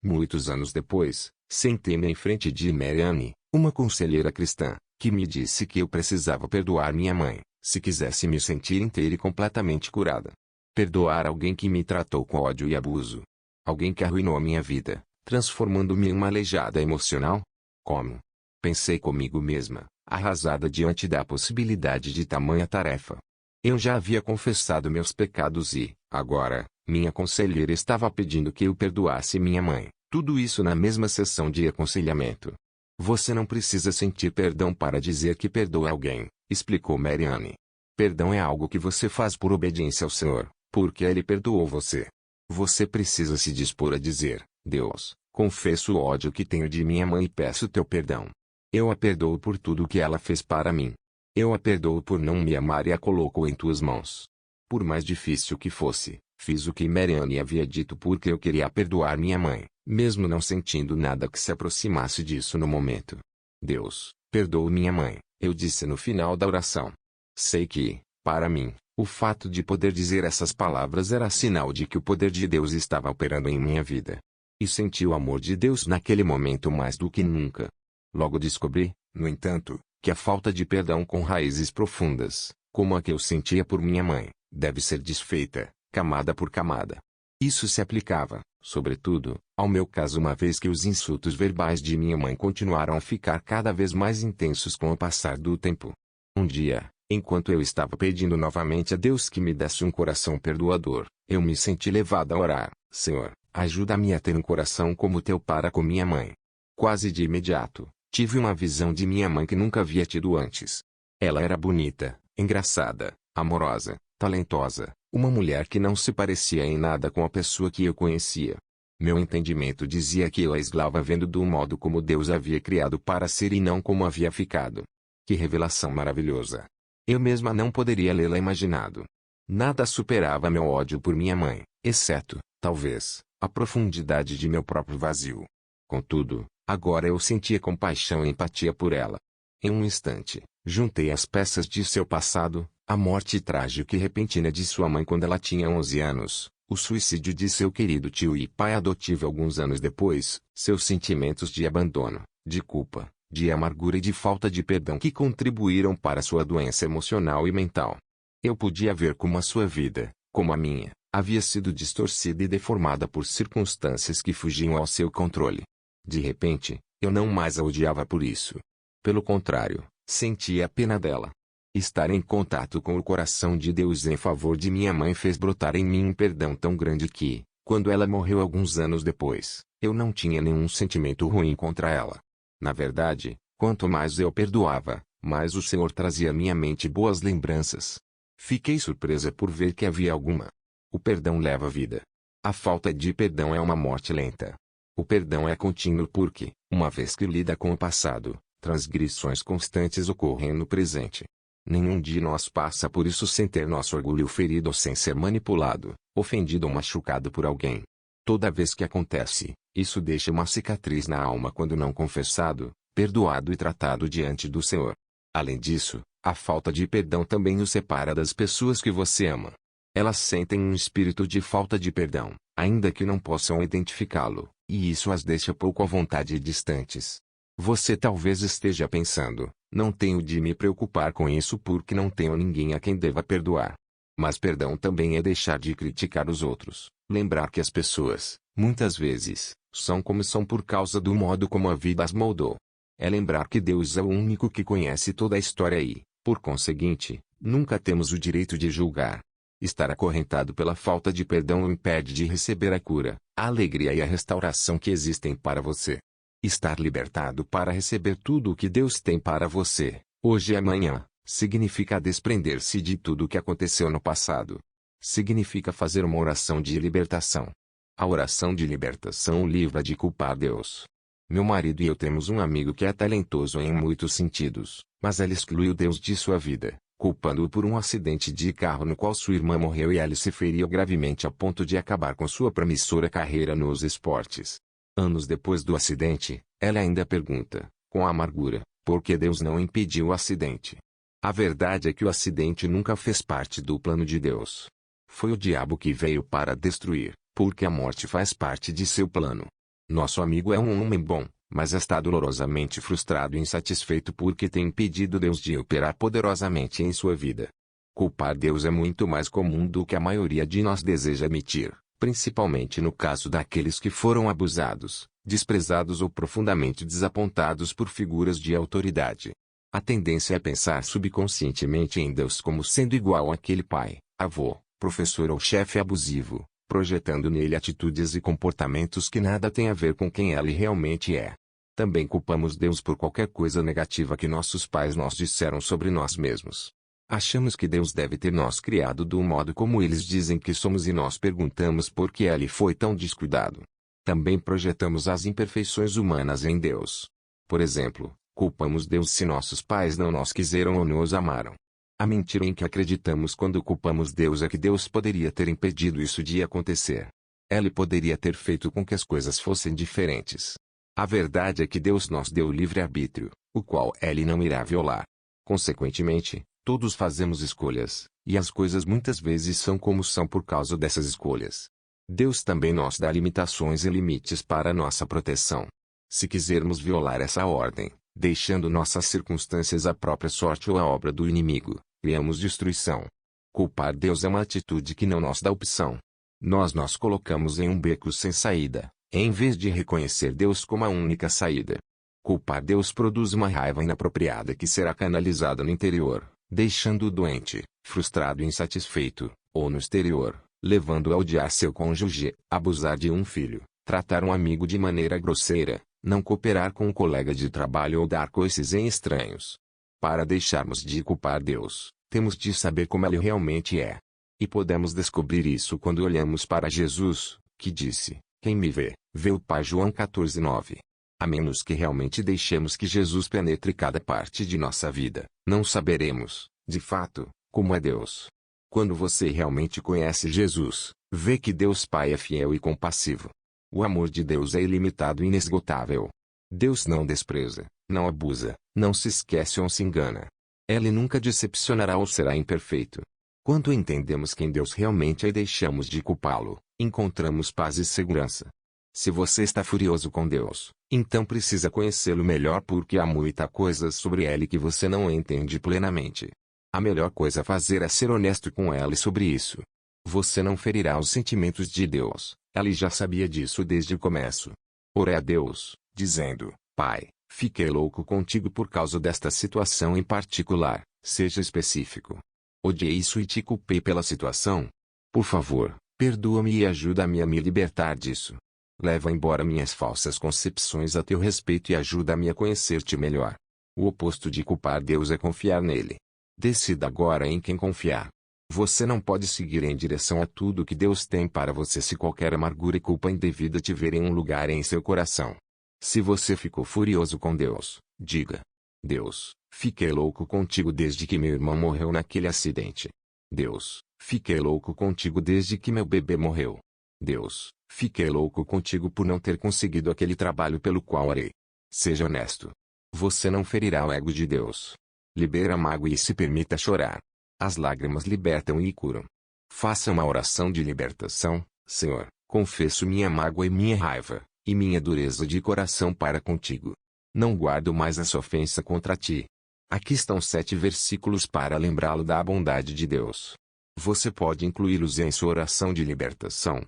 [SPEAKER 1] Muitos anos depois, sentei-me em frente de Marianne, uma conselheira cristã, que me disse que eu precisava perdoar minha mãe, se quisesse me sentir inteira e completamente curada. Perdoar alguém que me tratou com ódio e abuso. Alguém que arruinou a minha vida, transformando-me em uma aleijada emocional? Como? Pensei comigo mesma, arrasada diante da possibilidade de tamanha tarefa. Eu já havia confessado meus pecados e, agora, minha conselheira estava pedindo que eu perdoasse minha mãe. Tudo isso na mesma sessão de aconselhamento. Você não precisa sentir perdão para dizer que perdoa alguém, explicou Marianne. Perdão é algo que você faz por obediência ao Senhor, porque Ele perdoou você. Você precisa se dispor a dizer: Deus, confesso o ódio que tenho de minha mãe e peço teu perdão. Eu a perdoo por tudo o que ela fez para mim. Eu a perdoo por não me amar e a coloco em tuas mãos. Por mais difícil que fosse, fiz o que Marianne havia dito porque eu queria perdoar minha mãe, mesmo não sentindo nada que se aproximasse disso no momento. Deus, perdoa minha mãe, eu disse no final da oração. Sei que, para mim, o fato de poder dizer essas palavras era sinal de que o poder de Deus estava operando em minha vida. E senti o amor de Deus naquele momento mais do que nunca. Logo descobri, no entanto, que a falta de perdão com raízes profundas, como a que eu sentia por minha mãe, deve ser desfeita, camada por camada. Isso se aplicava, sobretudo, ao meu caso uma vez que os insultos verbais de minha mãe continuaram a ficar cada vez mais intensos com o passar do tempo. Um dia, enquanto eu estava pedindo novamente a Deus que me desse um coração perdoador, eu me senti levada a orar: Senhor, ajuda-me a ter um coração como o teu para com minha mãe. Quase de imediato, tive uma visão de minha mãe que nunca havia tido antes. Ela era bonita, engraçada, amorosa, talentosa, uma mulher que não se parecia em nada com a pessoa que eu conhecia. Meu entendimento dizia que eu a estava vendo do modo como Deus havia criado para ser e não como havia ficado. Que revelação maravilhosa! Eu mesma não poderia lê-la imaginado. Nada superava meu ódio por minha mãe, exceto, talvez, a profundidade de meu próprio vazio. Contudo, agora eu sentia compaixão e empatia por ela. Em um instante, juntei as peças de seu passado, a morte trágica e repentina de sua mãe quando ela tinha 11 anos, o suicídio de seu querido tio e pai adotivo alguns anos depois, seus sentimentos de abandono, de culpa, de amargura e de falta de perdão que contribuíram para sua doença emocional e mental. Eu podia ver como a sua vida, como a minha, havia sido distorcida e deformada por circunstâncias que fugiam ao seu controle. De repente, eu não mais a odiava por isso. Pelo contrário, sentia a pena dela. Estar em contato com o coração de Deus em favor de minha mãe fez brotar em mim um perdão tão grande que, quando ela morreu alguns anos depois, eu não tinha nenhum sentimento ruim contra ela. Na verdade, quanto mais eu perdoava, mais o Senhor trazia à minha mente boas lembranças. Fiquei surpresa por ver que havia alguma. O perdão leva a vida. A falta de perdão é uma morte lenta. O perdão é contínuo porque, uma vez que lida com o passado, transgressões constantes ocorrem no presente. Nenhum de nós passa por isso sem ter nosso orgulho ferido ou sem ser manipulado, ofendido ou machucado por alguém. Toda vez que acontece, isso deixa uma cicatriz na alma quando não confessado, perdoado e tratado diante do Senhor. Além disso, a falta de perdão também nos separa das pessoas que você ama. Elas sentem um espírito de falta de perdão, ainda que não possam identificá-lo, e isso as deixa pouco à vontade e distantes. Você talvez esteja pensando, não tenho de me preocupar com isso porque não tenho ninguém a quem deva perdoar. Mas perdão também é deixar de criticar os outros, lembrar que as pessoas, muitas vezes, são como são por causa do modo como a vida as moldou. É lembrar que Deus é o único que conhece toda a história e, por conseguinte, nunca temos o direito de julgar. Estar acorrentado pela falta de perdão o impede de receber a cura, a alegria e a restauração que existem para você. Estar libertado para receber tudo o que Deus tem para você, hoje e amanhã, significa desprender-se de tudo o que aconteceu no passado. Significa fazer uma oração de libertação. A oração de libertação o livra de culpar Deus. Meu marido e eu temos um amigo que é talentoso em muitos sentidos, mas ele excluiu Deus de sua vida, culpando-o por um acidente de carro no qual sua irmã morreu e ele se feriu gravemente a ponto de acabar com sua promissora carreira nos esportes. Anos depois do acidente, ela ainda pergunta, com amargura, por que Deus não impediu o acidente. A verdade é que o acidente nunca fez parte do plano de Deus. Foi o diabo que veio para destruir, porque a morte faz parte de seu plano. Nosso amigo é um homem bom, mas está dolorosamente frustrado e insatisfeito porque tem impedido Deus de operar poderosamente em sua vida. Culpar Deus é muito mais comum do que a maioria de nós deseja admitir, principalmente no caso daqueles que foram abusados, desprezados ou profundamente desapontados por figuras de autoridade. A tendência é pensar subconscientemente em Deus como sendo igual àquele pai, avô, professor ou chefe abusivo, projetando nele atitudes e comportamentos que nada têm a ver com quem ele realmente é. Também culpamos Deus por qualquer coisa negativa que nossos pais nos disseram sobre nós mesmos. Achamos que Deus deve ter nos criado do modo como eles dizem que somos e nós perguntamos por que ele foi tão descuidado. Também projetamos as imperfeições humanas em Deus. Por exemplo, culpamos Deus se nossos pais não nos quiseram ou nos amaram. A mentira em que acreditamos quando culpamos Deus é que Deus poderia ter impedido isso de acontecer. Ele poderia ter feito com que as coisas fossem diferentes. A verdade é que Deus nos deu livre-arbítrio, o qual ele não irá violar. Consequentemente, todos fazemos escolhas, e as coisas muitas vezes são como são por causa dessas escolhas. Deus também nos dá limitações e limites para nossa proteção. Se quisermos violar essa ordem, deixando nossas circunstâncias à própria sorte ou à obra do inimigo, criamos destruição. Culpar Deus é uma atitude que não nos dá opção. Nós nos colocamos em um beco sem saída, em vez de reconhecer Deus como a única saída. Culpar Deus produz uma raiva inapropriada que será canalizada no interior, deixando-o doente, frustrado e insatisfeito, ou no exterior, levando-o a odiar seu cônjuge, abusar de um filho, tratar um amigo de maneira grosseira, não cooperar com um colega de trabalho ou dar coices em estranhos. Para deixarmos de culpar Deus, temos de saber como ele realmente é. E podemos descobrir isso quando olhamos para Jesus, que disse, quem me vê, vê o Pai. João 14:9. A menos que realmente deixemos que Jesus penetre cada parte de nossa vida, não saberemos, de fato, como é Deus. Quando você realmente conhece Jesus, vê que Deus Pai é fiel e compassivo. O amor de Deus é ilimitado e inesgotável. Deus não despreza, não abusa, não se esquece ou se engana. Ele nunca decepcionará ou será imperfeito. Quando entendemos quem Deus realmente é e deixamos de culpá-lo, encontramos paz e segurança. Se você está furioso com Deus, então precisa conhecê-lo melhor porque há muita coisa sobre ele que você não entende plenamente. A melhor coisa a fazer é ser honesto com ele sobre isso. Você não ferirá os sentimentos de Deus, ele já sabia disso desde o começo. Ore a Deus, dizendo: Pai, fiquei louco contigo por causa desta situação em particular, seja específico. Odiei isso e te culpei pela situação. Por favor, perdoa-me e ajuda-me a me libertar disso. Leva embora minhas falsas concepções a teu respeito e ajuda-me a conhecer-te melhor. O oposto de culpar Deus é confiar nele. Decida agora em quem confiar. Você não pode seguir em direção a tudo que Deus tem para você se qualquer amargura e culpa indevida tiverem um lugar em seu coração. Se você ficou furioso com Deus, diga: Deus, fiquei louco contigo desde que meu irmão morreu naquele acidente. Deus, fiquei louco contigo desde que meu bebê morreu. Deus, fiquei louco contigo por não ter conseguido aquele trabalho pelo qual orei. Seja honesto. Você não ferirá o ego de Deus. Libere a mágoa e se permita chorar. As lágrimas libertam e curam. Faça uma oração de libertação: Senhor, confesso minha mágoa e minha raiva, e minha dureza de coração para contigo. Não guardo mais essa ofensa contra ti. Aqui estão 7 versículos para lembrá-lo da bondade de Deus. Você pode incluí-los em sua oração de libertação.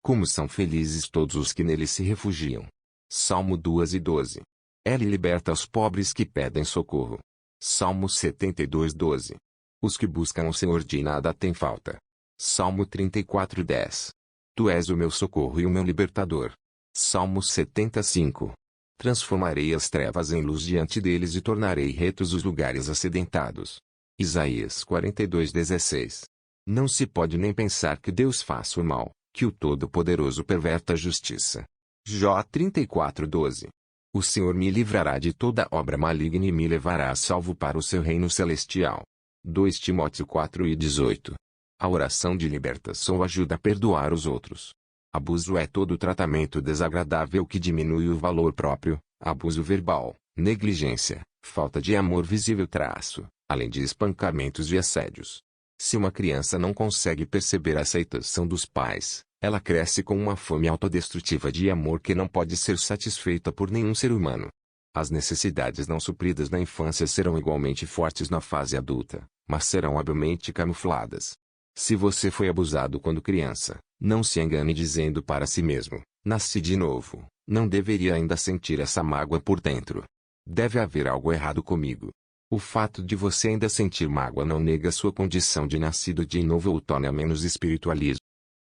[SPEAKER 1] Como são felizes todos os que nele se refugiam. Salmo 2:12. Ele liberta os pobres que pedem socorro. Salmo 72:12. Os que buscam o Senhor de nada têm falta. Salmo 34:10. Tu és o meu socorro e o meu libertador. Salmo 75. Transformarei as trevas em luz diante deles e tornarei retos os lugares acidentados. Isaías 42:16. Não se pode nem pensar que Deus faça o mal, que o Todo-Poderoso perverta a justiça. Jó 34:12. O Senhor me livrará de toda obra maligna e me levará a salvo para o seu reino celestial. 2 Timóteo 4:18. A oração de libertação ajuda a perdoar os outros. Abuso é todo tratamento desagradável que diminui o valor próprio, abuso verbal, negligência, falta de amor visível além de espancamentos e assédios. Se uma criança não consegue perceber a aceitação dos pais, ela cresce com uma fome autodestrutiva de amor que não pode ser satisfeita por nenhum ser humano. As necessidades não supridas na infância serão igualmente fortes na fase adulta, mas serão habilmente camufladas. Se você foi abusado quando criança, não se engane dizendo para si mesmo: nasci de novo, não deveria ainda sentir essa mágoa por dentro. Deve haver algo errado comigo. O fato de você ainda sentir mágoa não nega sua condição de nascido de novo ou o torna menos espiritualismo.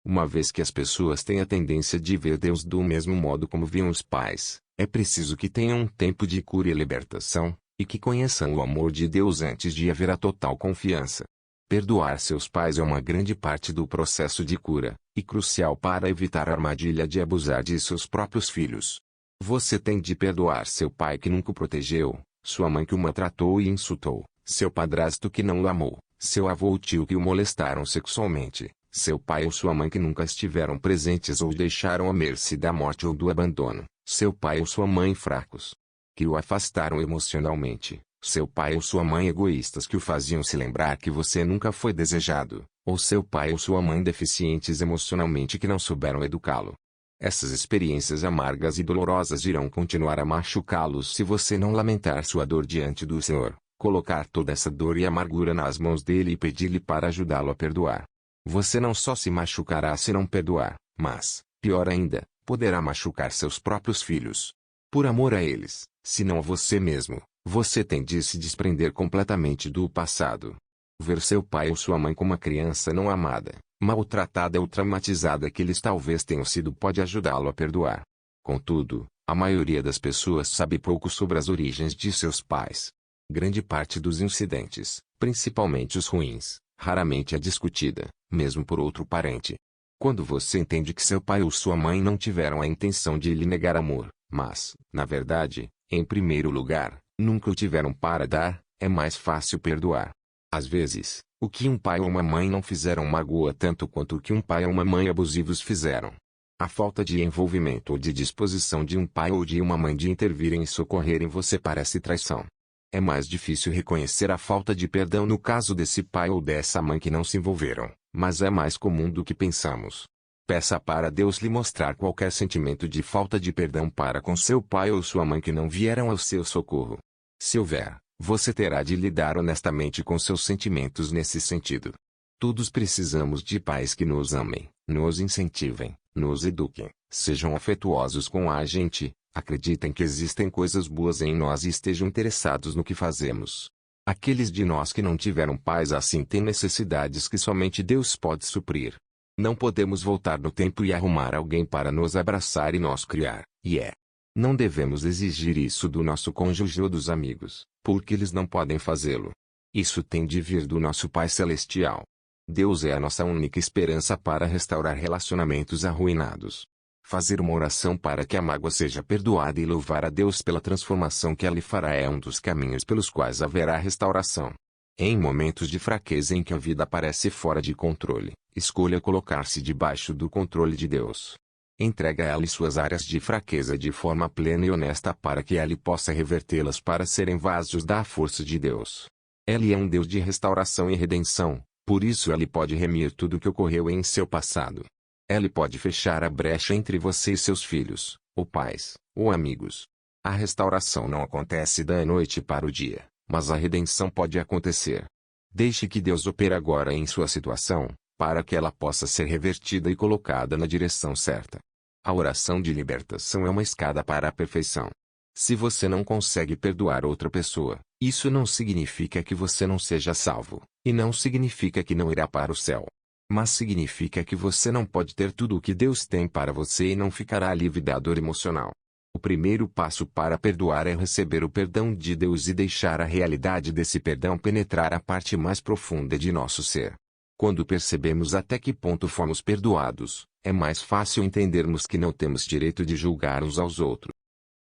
[SPEAKER 1] Uma vez que as pessoas têm a tendência de ver Deus do mesmo modo como viam os pais, é preciso que tenham um tempo de cura e libertação, e que conheçam o amor de Deus antes de haver a total confiança. Perdoar seus pais é uma grande parte do processo de cura, e crucial para evitar a armadilha de abusar de seus próprios filhos. Você tem de perdoar seu pai que nunca o protegeu, sua mãe que o maltratou e insultou, seu padrasto que não o amou, seu avô ou tio que o molestaram sexualmente, seu pai ou sua mãe que nunca estiveram presentes ou deixaram à mercê da morte ou do abandono, seu pai ou sua mãe fracos, que o afastaram emocionalmente, seu pai ou sua mãe egoístas que o faziam se lembrar que você nunca foi desejado, ou seu pai ou sua mãe deficientes emocionalmente que não souberam educá-lo. Essas experiências amargas e dolorosas irão continuar a machucá-los se você não lamentar sua dor diante do Senhor, colocar toda essa dor e amargura nas mãos dele e pedir-lhe para ajudá-lo a perdoar. Você não só se machucará se não perdoar, mas, pior ainda, poderá machucar seus próprios filhos. Por amor a eles, se não a você mesmo, você tem de se desprender completamente do passado. Ver seu pai ou sua mãe como uma criança não amada, maltratada ou traumatizada que eles talvez tenham sido pode ajudá-lo a perdoar. Contudo, a maioria das pessoas sabe pouco sobre as origens de seus pais. Grande parte dos incidentes, principalmente os ruins, raramente é discutida, mesmo por outro parente. Quando você entende que seu pai ou sua mãe não tiveram a intenção de lhe negar amor, mas, na verdade, em primeiro lugar, nunca o tiveram para dar, é mais fácil perdoar. Às vezes, O que um pai ou uma mãe não fizeram magoa tanto quanto o que um pai ou uma mãe abusivos fizeram. A falta de envolvimento ou de disposição de um pai ou de uma mãe de intervirem e socorrerem você parece traição. É mais difícil reconhecer a falta de perdão no caso desse pai ou dessa mãe que não se envolveram, mas é mais comum do que pensamos. Peça para Deus lhe mostrar qualquer sentimento de falta de perdão para com seu pai ou sua mãe que não vieram ao seu socorro. Se houver, você terá de lidar honestamente com seus sentimentos nesse sentido. Todos precisamos de pais que nos amem, nos incentivem, nos eduquem, sejam afetuosos com a gente, acreditem que existem coisas boas em nós e estejam interessados no que fazemos. Aqueles de nós que não tiveram pais assim têm necessidades que somente Deus pode suprir. Não podemos voltar no tempo e arrumar alguém para nos abraçar e nos criar, Não devemos exigir isso do nosso cônjuge ou dos amigos, porque eles não podem fazê-lo. Isso tem de vir do nosso Pai Celestial. Deus é a nossa única esperança para restaurar relacionamentos arruinados. Fazer uma oração para que a mágoa seja perdoada e louvar a Deus pela transformação que Ele fará é um dos caminhos pelos quais haverá restauração. Em momentos de fraqueza em que a vida parece fora de controle, escolha colocar-se debaixo do controle de Deus. Entregue a Ele suas áreas de fraqueza de forma plena e honesta para que Ele possa revertê-las para serem vasos da força de Deus. Ele é um Deus de restauração e redenção, por isso Ele pode remir tudo o que ocorreu em seu passado. Ele pode fechar a brecha entre você e seus filhos, ou pais, ou amigos. A restauração não acontece da noite para o dia, mas a redenção pode acontecer. Deixe que Deus opere agora em sua situação, para que ela possa ser revertida e colocada na direção certa. A oração de libertação é uma escada para a perfeição. Se você não consegue perdoar outra pessoa, isso não significa que você não seja salvo, e não significa que não irá para o céu. Mas significa que você não pode ter tudo o que Deus tem para você e não ficará livre da dor emocional. O primeiro passo para perdoar é receber o perdão de Deus e deixar a realidade desse perdão penetrar a parte mais profunda de nosso ser. Quando percebemos até que ponto fomos perdoados, é mais fácil entendermos que não temos direito de julgar uns aos outros.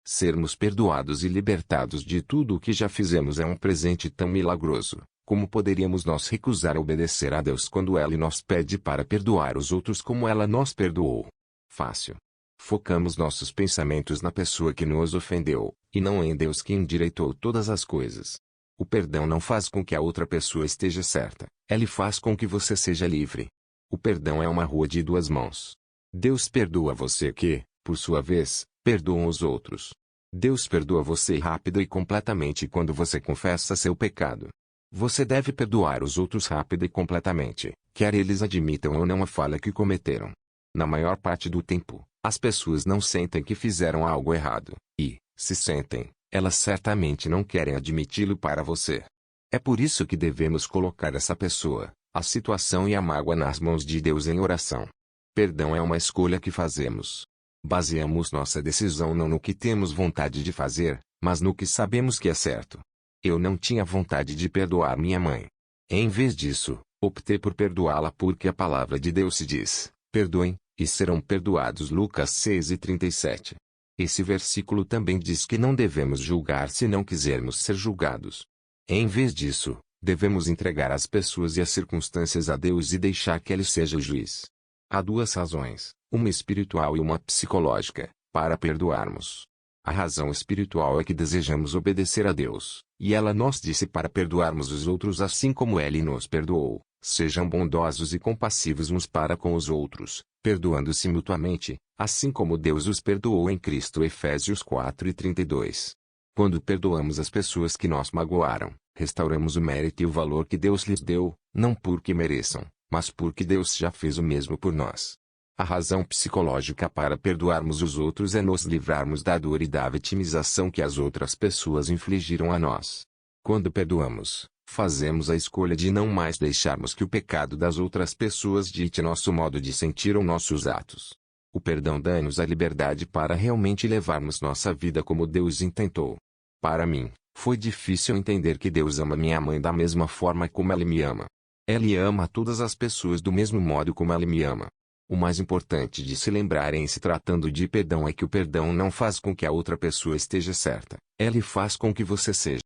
[SPEAKER 1] Sermos perdoados e libertados de tudo o que já fizemos é um presente tão milagroso. Como poderíamos nós recusar obedecer a Deus quando Ele nos pede para perdoar os outros como ela nos perdoou? Fácil. Focamos nossos pensamentos na pessoa que nos ofendeu, e não em Deus que endireitou todas as coisas. O perdão não faz com que a outra pessoa esteja certa, ele faz com que você seja livre. O perdão é uma rua de duas mãos. Deus perdoa você que, por sua vez, perdoam os outros. Deus perdoa você rápido e completamente quando você confessa seu pecado. Você deve perdoar os outros rápido e completamente, quer eles admitam ou não a falha que cometeram. Na maior parte do tempo, as pessoas não sentem que fizeram algo errado, e, se sentem, elas certamente não querem admiti-lo para você. É por isso que devemos colocar essa pessoa, a situação e a mágoa nas mãos de Deus em oração. Perdão é uma escolha que fazemos. Baseamos nossa decisão não no que temos vontade de fazer, mas no que sabemos que é certo. Eu não tinha vontade de perdoar minha mãe. Em vez disso, optei por perdoá-la porque a palavra de Deus se diz, perdoem, e serão perdoados. Lucas 6:37. Esse versículo também diz que não devemos julgar se não quisermos ser julgados. Em vez disso, devemos entregar as pessoas e as circunstâncias a Deus e deixar que Ele seja o juiz. Há duas razões, uma espiritual e uma psicológica, para perdoarmos. A razão espiritual é que desejamos obedecer a Deus, e ela nos disse para perdoarmos os outros assim como Ele nos perdoou. Sejam bondosos e compassivos uns para com os outros, perdoando-se mutuamente, assim como Deus os perdoou em Cristo. Efésios 4:32. Quando perdoamos as pessoas que nos magoaram, restauramos o mérito e o valor que Deus lhes deu, não porque mereçam, mas porque Deus já fez o mesmo por nós. A razão psicológica para perdoarmos os outros é nos livrarmos da dor e da vitimização que as outras pessoas infligiram a nós. Quando perdoamos, fazemos a escolha de não mais deixarmos que o pecado das outras pessoas dite nosso modo de sentir ou nossos atos. O perdão dá-nos a liberdade para realmente levarmos nossa vida como Deus intentou. Para mim, foi difícil entender que Deus ama minha mãe da mesma forma como Ele me ama. Ele ama todas as pessoas do mesmo modo como Ele me ama. O mais importante de se lembrar em se tratando de perdão é que o perdão não faz com que a outra pessoa esteja certa, ele faz com que você seja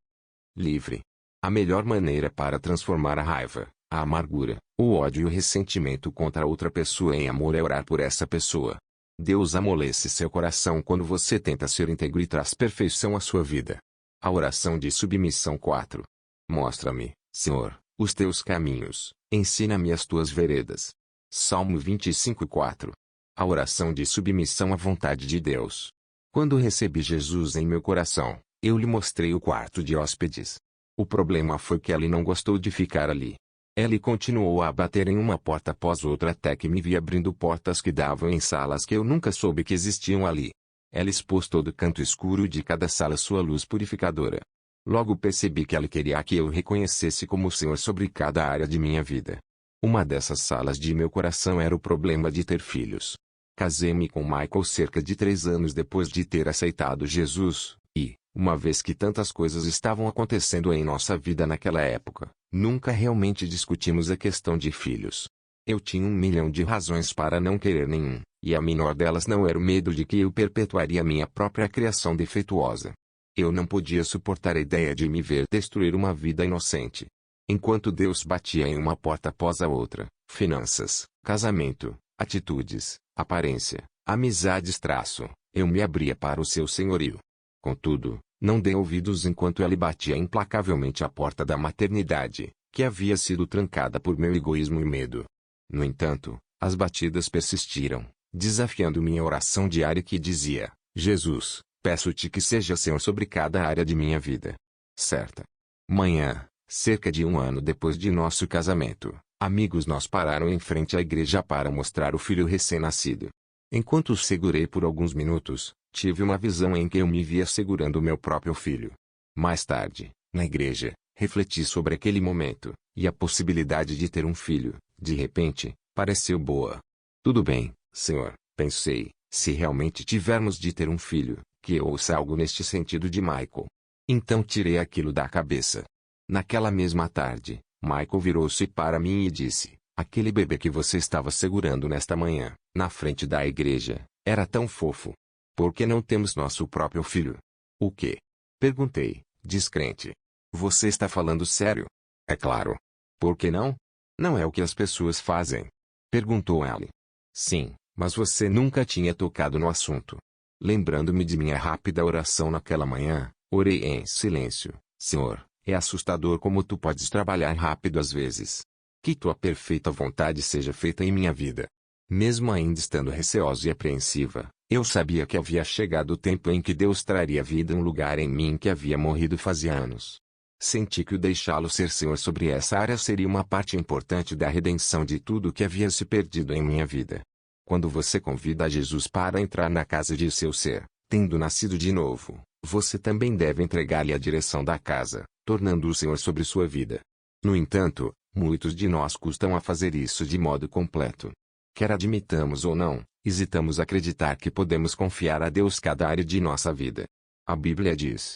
[SPEAKER 1] livre. A melhor maneira para transformar a raiva, A amargura, o ódio e o ressentimento contra outra pessoa em amor é orar por essa pessoa. Deus amolece seu coração quando você tenta ser íntegro e traz perfeição à sua vida. A oração de submissão 4. Mostra-me, Senhor, os teus caminhos, ensina-me as tuas veredas. Salmo 25:4. A oração de submissão à vontade de Deus. Quando recebi Jesus em meu coração, eu lhe mostrei o quarto de hóspedes. O problema foi que ele não gostou de ficar ali. Ele continuou a bater em uma porta após outra até que me vi abrindo portas que davam em salas que eu nunca soube que existiam ali. Ela expôs todo o canto escuro de cada sala sua luz purificadora. Logo percebi que ele queria que eu reconhecesse como o Senhor sobre cada área de minha vida. Uma dessas salas de meu coração era o problema de ter filhos. Casei-me com Michael cerca de 3 anos depois de ter aceitado Jesus, e, uma vez que tantas coisas estavam acontecendo em nossa vida naquela época, nunca realmente discutimos a questão de filhos. Eu tinha 1 milhão de razões para não querer nenhum, e a menor delas não era o medo de que eu perpetuaria minha própria criação defeituosa. Eu não podia suportar a ideia de me ver destruir uma vida inocente. Enquanto Deus batia em uma porta após a outra, finanças, casamento, atitudes, aparência, amizades eu me abria para o seu senhorio. Contudo, não dei ouvidos enquanto ele batia implacavelmente à porta da maternidade, que havia sido trancada por meu egoísmo e medo. No entanto, as batidas persistiram, desafiando minha oração diária que dizia: Jesus, peço-te que seja Senhor sobre cada área de minha vida. Certa manhã, cerca de 1 ano depois de nosso casamento, amigos nos pararam em frente à igreja para mostrar o filho recém-nascido. Enquanto o segurei por alguns minutos, tive uma visão em que eu me via segurando meu próprio filho. Mais tarde, na igreja, refleti sobre aquele momento, e a possibilidade de ter um filho, de repente, pareceu boa. Tudo bem, Senhor, pensei, se realmente tivermos de ter um filho, que eu ouça algo neste sentido de Michael. Então tirei aquilo da cabeça. Naquela mesma tarde, Michael virou-se para mim e disse: aquele bebê que você estava segurando nesta manhã, na frente da igreja, era tão fofo. Por que não temos nosso próprio filho? O quê? Perguntei, descrente. Você está falando sério? É claro. Por que não? Não é o que as pessoas fazem. Perguntou ele. Sim, mas você nunca tinha tocado no assunto. Lembrando-me de minha rápida oração naquela manhã, orei em silêncio: Senhor, é assustador como tu podes trabalhar rápido às vezes. Que tua perfeita vontade seja feita em minha vida. Mesmo ainda estando receosa e apreensiva, eu sabia que havia chegado o tempo em que Deus traria vida a um lugar em mim que havia morrido fazia anos. Senti que o deixá-lo ser Senhor sobre essa área seria uma parte importante da redenção de tudo que havia se perdido em minha vida. Quando você convida a Jesus para entrar na casa de seu ser, tendo nascido de novo, você também deve entregar-lhe a direção da casa, tornando-o Senhor sobre sua vida. No entanto, muitos de nós custam a fazer isso de modo completo. Quer admitamos ou não, hesitamos acreditar que podemos confiar a Deus cada área de nossa vida. A Bíblia diz: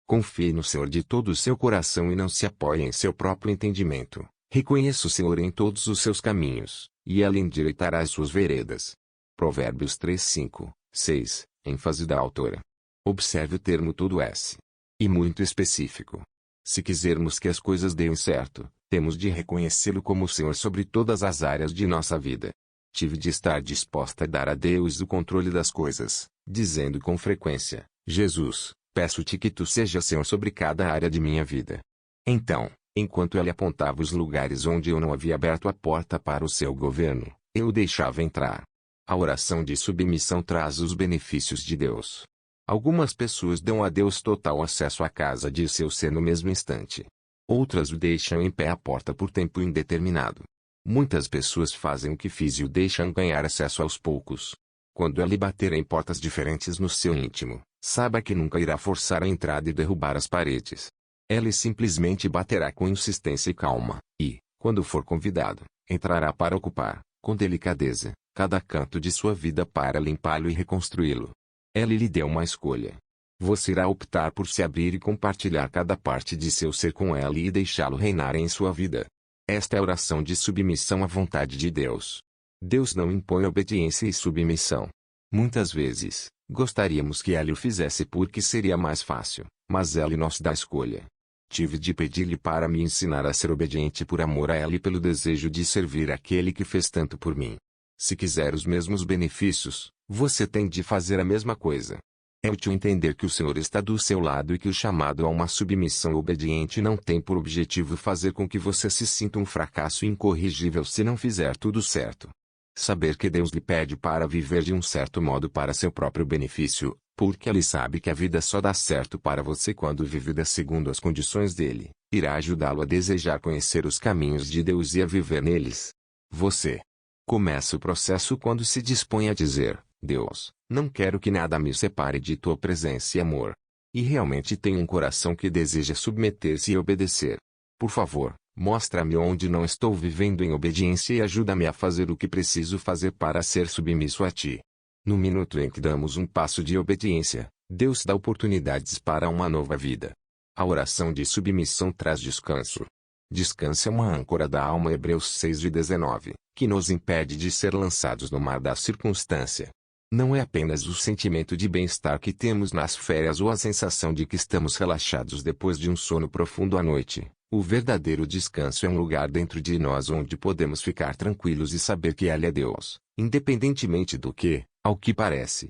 [SPEAKER 1] confie no Senhor de todo o seu coração e não se apoie em seu próprio entendimento. Reconheça o Senhor em todos os seus caminhos, e Ele endireitará as suas veredas. Provérbios 3, 5, 6, ênfase da autora. Observe o termo todo S. E muito específico. Se quisermos que as coisas deem certo, temos de reconhecê-lo como o Senhor sobre todas as áreas de nossa vida. Tive de estar disposta a dar a Deus o controle das coisas, dizendo com frequência: Jesus, peço-te que tu sejas Senhor sobre cada área de minha vida. Então, enquanto ele apontava os lugares onde eu não havia aberto a porta para o seu governo, eu o deixava entrar. A oração de submissão traz os benefícios de Deus. Algumas pessoas dão a Deus total acesso à casa de seu ser no mesmo instante. Outras o deixam em pé à porta por tempo indeterminado. Muitas pessoas fazem o que fiz e o deixam ganhar acesso aos poucos. Quando ele bater em portas diferentes no seu íntimo, saiba que nunca irá forçar a entrada e derrubar as paredes. Ele simplesmente baterá com insistência e calma, e, quando for convidado, entrará para ocupar, com delicadeza, cada canto de sua vida para limpá-lo e reconstruí-lo. Ele lhe deu uma escolha. Você irá optar por se abrir e compartilhar cada parte de seu ser com ele e deixá-lo reinar em sua vida. Esta é a oração de submissão à vontade de Deus. Deus não impõe obediência e submissão. Muitas vezes, gostaríamos que ele o fizesse porque seria mais fácil, mas ele nos dá a escolha. Tive de pedir-lhe para me ensinar a ser obediente por amor a ela e pelo desejo de servir aquele que fez tanto por mim. Se quiser os mesmos benefícios, você tem de fazer a mesma coisa. É útil entender que o Senhor está do seu lado e que o chamado a uma submissão obediente não tem por objetivo fazer com que você se sinta um fracasso incorrigível se não fizer tudo certo. Saber que Deus lhe pede para viver de um certo modo para seu próprio benefício, porque Ele sabe que a vida só dá certo para você quando vivida segundo as condições dele, irá ajudá-lo a desejar conhecer os caminhos de Deus e a viver neles. Você começa o processo quando se dispõe a dizer: Deus, não quero que nada me separe de tua presença e amor. E realmente tem um coração que deseja submeter-se e obedecer. Por favor, mostra-me onde não estou vivendo em obediência e ajuda-me a fazer o que preciso fazer para ser submisso a ti. No minuto em que damos um passo de obediência, Deus dá oportunidades para uma nova vida. A oração de submissão traz descanso. Descanso é uma âncora da alma. Hebreus 6:19, que nos impede de ser lançados no mar da circunstância. Não é apenas o sentimento de bem-estar que temos nas férias ou a sensação de que estamos relaxados depois de um sono profundo à noite. O verdadeiro descanso é um lugar dentro de nós onde podemos ficar tranquilos e saber que Ele é Deus, independentemente do que, ao que parece,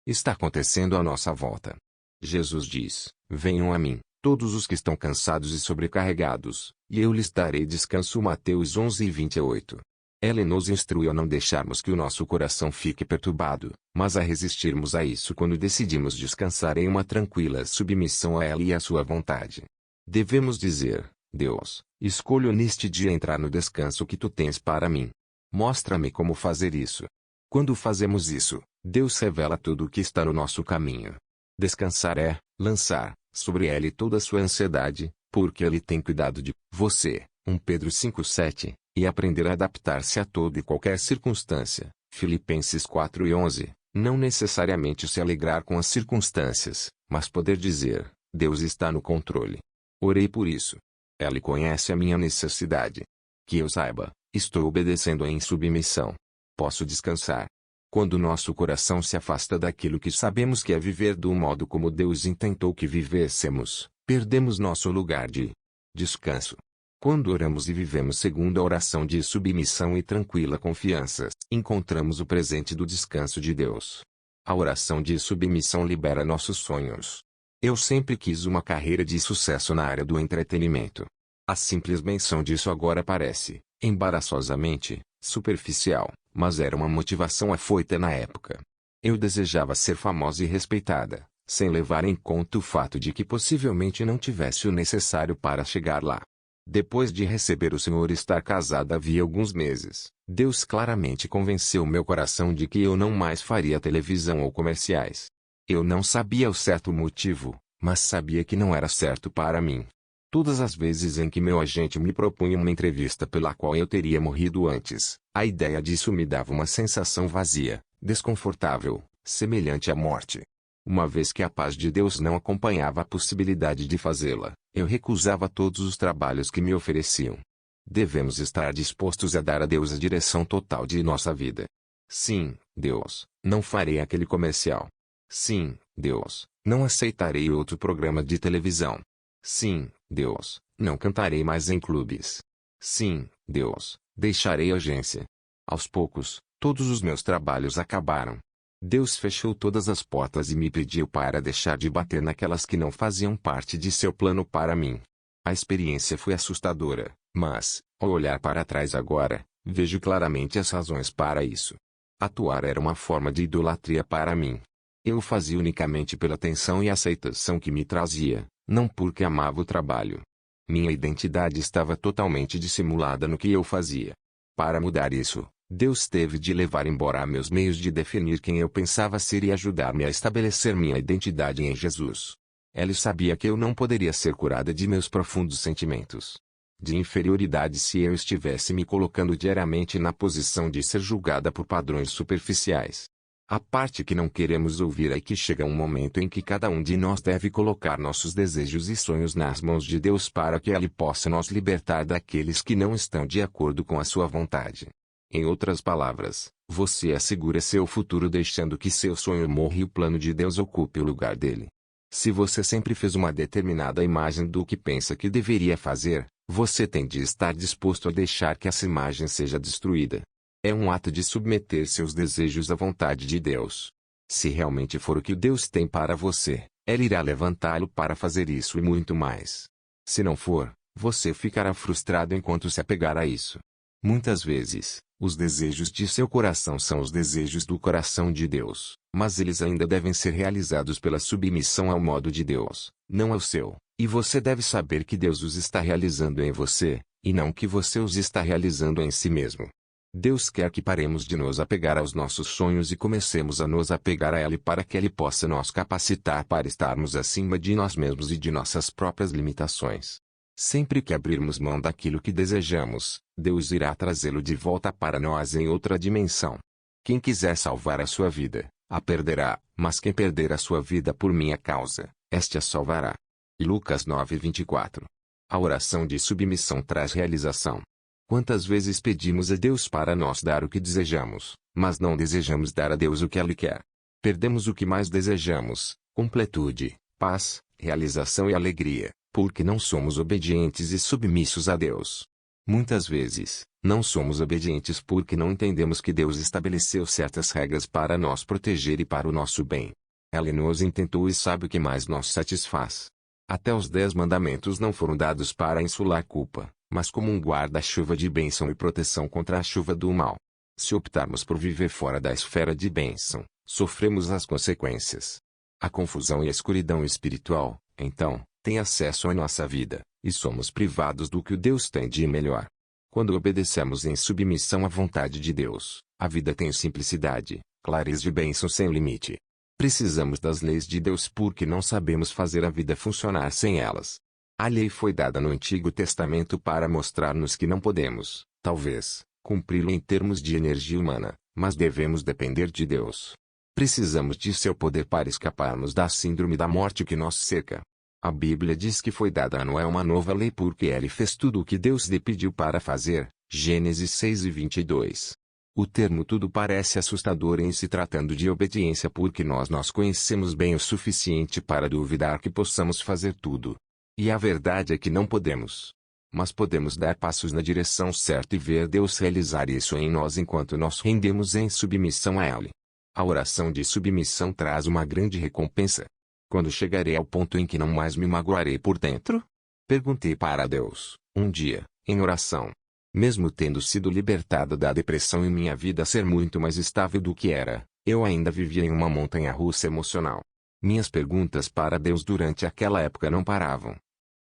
[SPEAKER 1] está acontecendo à nossa volta. Jesus diz: venham a mim, todos os que estão cansados e sobrecarregados, e eu lhes darei descanso. Mateus 11:28. Ele nos instrui a não deixarmos que o nosso coração fique perturbado, mas a resistirmos a isso quando decidimos descansar em uma tranquila submissão a Ele e à sua vontade. Devemos dizer: Deus, escolho neste dia entrar no descanso que tu tens para mim. Mostra-me como fazer isso. Quando fazemos isso, Deus revela tudo o que está no nosso caminho. Descansar é lançar sobre Ele toda a sua ansiedade, porque Ele tem cuidado de você. 1 Pedro 5:7, e aprender a adaptar-se a toda e qualquer circunstância. Filipenses 4:11, não necessariamente se alegrar com as circunstâncias, mas poder dizer: Deus está no controle. Orei por isso. Ele conhece a minha necessidade. Que eu saiba, estou obedecendo em submissão. Posso descansar. Quando nosso coração se afasta daquilo que sabemos que é viver do modo como Deus intentou que vivêssemos, perdemos nosso lugar de descanso. Quando oramos e vivemos segundo a oração de submissão e tranquila confiança, encontramos o presente do descanso de Deus. A oração de submissão libera nossos sonhos. Eu sempre quis uma carreira de sucesso na área do entretenimento. A simples menção disso agora parece, embaraçosamente, superficial, mas era uma motivação afoita na época. Eu desejava ser famosa e respeitada, sem levar em conta o fato de que possivelmente não tivesse o necessário para chegar lá. Depois de receber o Senhor e estar casada havia alguns meses, Deus claramente convenceu meu coração de que eu não mais faria televisão ou comerciais. Eu não sabia o certo motivo, mas sabia que não era certo para mim. Todas as vezes em que meu agente me propunha uma entrevista pela qual eu teria morrido antes, a ideia disso me dava uma sensação vazia, desconfortável, semelhante à morte. Uma vez que a paz de Deus não acompanhava a possibilidade de fazê-la, eu recusava todos os trabalhos que me ofereciam. Devemos estar dispostos a dar a Deus a direção total de nossa vida. Sim, Deus, não farei aquele comercial. Sim, Deus, não aceitarei outro programa de televisão. Sim, Deus, não cantarei mais em clubes. Sim, Deus, deixarei a agência. Aos poucos, todos os meus trabalhos acabaram. Deus fechou todas as portas e me pediu para deixar de bater naquelas que não faziam parte de seu plano para mim. A experiência foi assustadora, mas, ao olhar para trás agora, vejo claramente as razões para isso. Atuar era uma forma de idolatria para mim. Eu fazia unicamente pela atenção e aceitação que me trazia, não porque amava o trabalho. Minha identidade estava totalmente dissimulada no que eu fazia. Para mudar isso, Deus teve de levar embora meus meios de definir quem eu pensava ser e ajudar-me a estabelecer minha identidade em Jesus. Ele sabia que eu não poderia ser curada de meus profundos sentimentos de inferioridade se eu estivesse me colocando diariamente na posição de ser julgada por padrões superficiais. A parte que não queremos ouvir é que chega um momento em que cada um de nós deve colocar nossos desejos e sonhos nas mãos de Deus para que Ele possa nos libertar daqueles que não estão de acordo com a sua vontade. Em outras palavras, você assegura seu futuro deixando que seu sonho morra e o plano de Deus ocupe o lugar dele. Se você sempre fez uma determinada imagem do que pensa que deveria fazer, você tem de estar disposto a deixar que essa imagem seja destruída. É um ato de submeter seus desejos à vontade de Deus. Se realmente for o que Deus tem para você, Ele irá levantá-lo para fazer isso e muito mais. Se não for, você ficará frustrado enquanto se apegar a isso. Muitas vezes, os desejos de seu coração são os desejos do coração de Deus, mas eles ainda devem ser realizados pela submissão ao modo de Deus, não ao seu, e você deve saber que Deus os está realizando em você, e não que você os está realizando em si mesmo. Deus quer que paremos de nos apegar aos nossos sonhos e comecemos a nos apegar a Ele para que Ele possa nos capacitar para estarmos acima de nós mesmos e de nossas próprias limitações. Sempre que abrirmos mão daquilo que desejamos, Deus irá trazê-lo de volta para nós em outra dimensão. Quem quiser salvar a sua vida, a perderá, mas quem perder a sua vida por minha causa, este a salvará. Lucas 9:24. A oração de submissão traz realização. Quantas vezes pedimos a Deus para nós dar o que desejamos, mas não desejamos dar a Deus o que Ele quer? Perdemos o que mais desejamos, completude, paz, realização e alegria, porque não somos obedientes e submissos a Deus. Muitas vezes, não somos obedientes porque não entendemos que Deus estabeleceu certas regras para nos proteger e para o nosso bem. Ele nos intentou e sabe o que mais nos satisfaz. Até os 10 mandamentos não foram dados para insular culpa, mas como um guarda-chuva de bênção e proteção contra a chuva do mal. Se optarmos por viver fora da esfera de bênção, sofremos as consequências. A confusão e a escuridão espiritual, então, têm acesso à nossa vida, e somos privados do que Deus tem de melhor. Quando obedecemos em submissão à vontade de Deus, a vida tem simplicidade, clareza e bênção sem limite. Precisamos das leis de Deus porque não sabemos fazer a vida funcionar sem elas. A lei foi dada no Antigo Testamento para mostrar-nos que não podemos, talvez, cumpri-lo em termos de energia humana, mas devemos depender de Deus. Precisamos de seu poder para escaparmos da síndrome da morte que nos cerca. A Bíblia diz que foi dada a Noé uma nova lei porque ele fez tudo o que Deus lhe pediu para fazer, Gênesis 6:22. O termo tudo parece assustador em se tratando de obediência porque nós conhecemos bem o suficiente para duvidar que possamos fazer tudo. E a verdade é que não podemos. Mas podemos dar passos na direção certa e ver Deus realizar isso em nós enquanto nós rendemos em submissão a Ele. A oração de submissão traz uma grande recompensa. Quando chegarei ao ponto em que não mais me magoarei por dentro? Perguntei para Deus, um dia, em oração. Mesmo tendo sido libertado da depressão e minha vida ser muito mais estável do que era, eu ainda vivia em uma montanha-russa emocional. Minhas perguntas para Deus durante aquela época não paravam.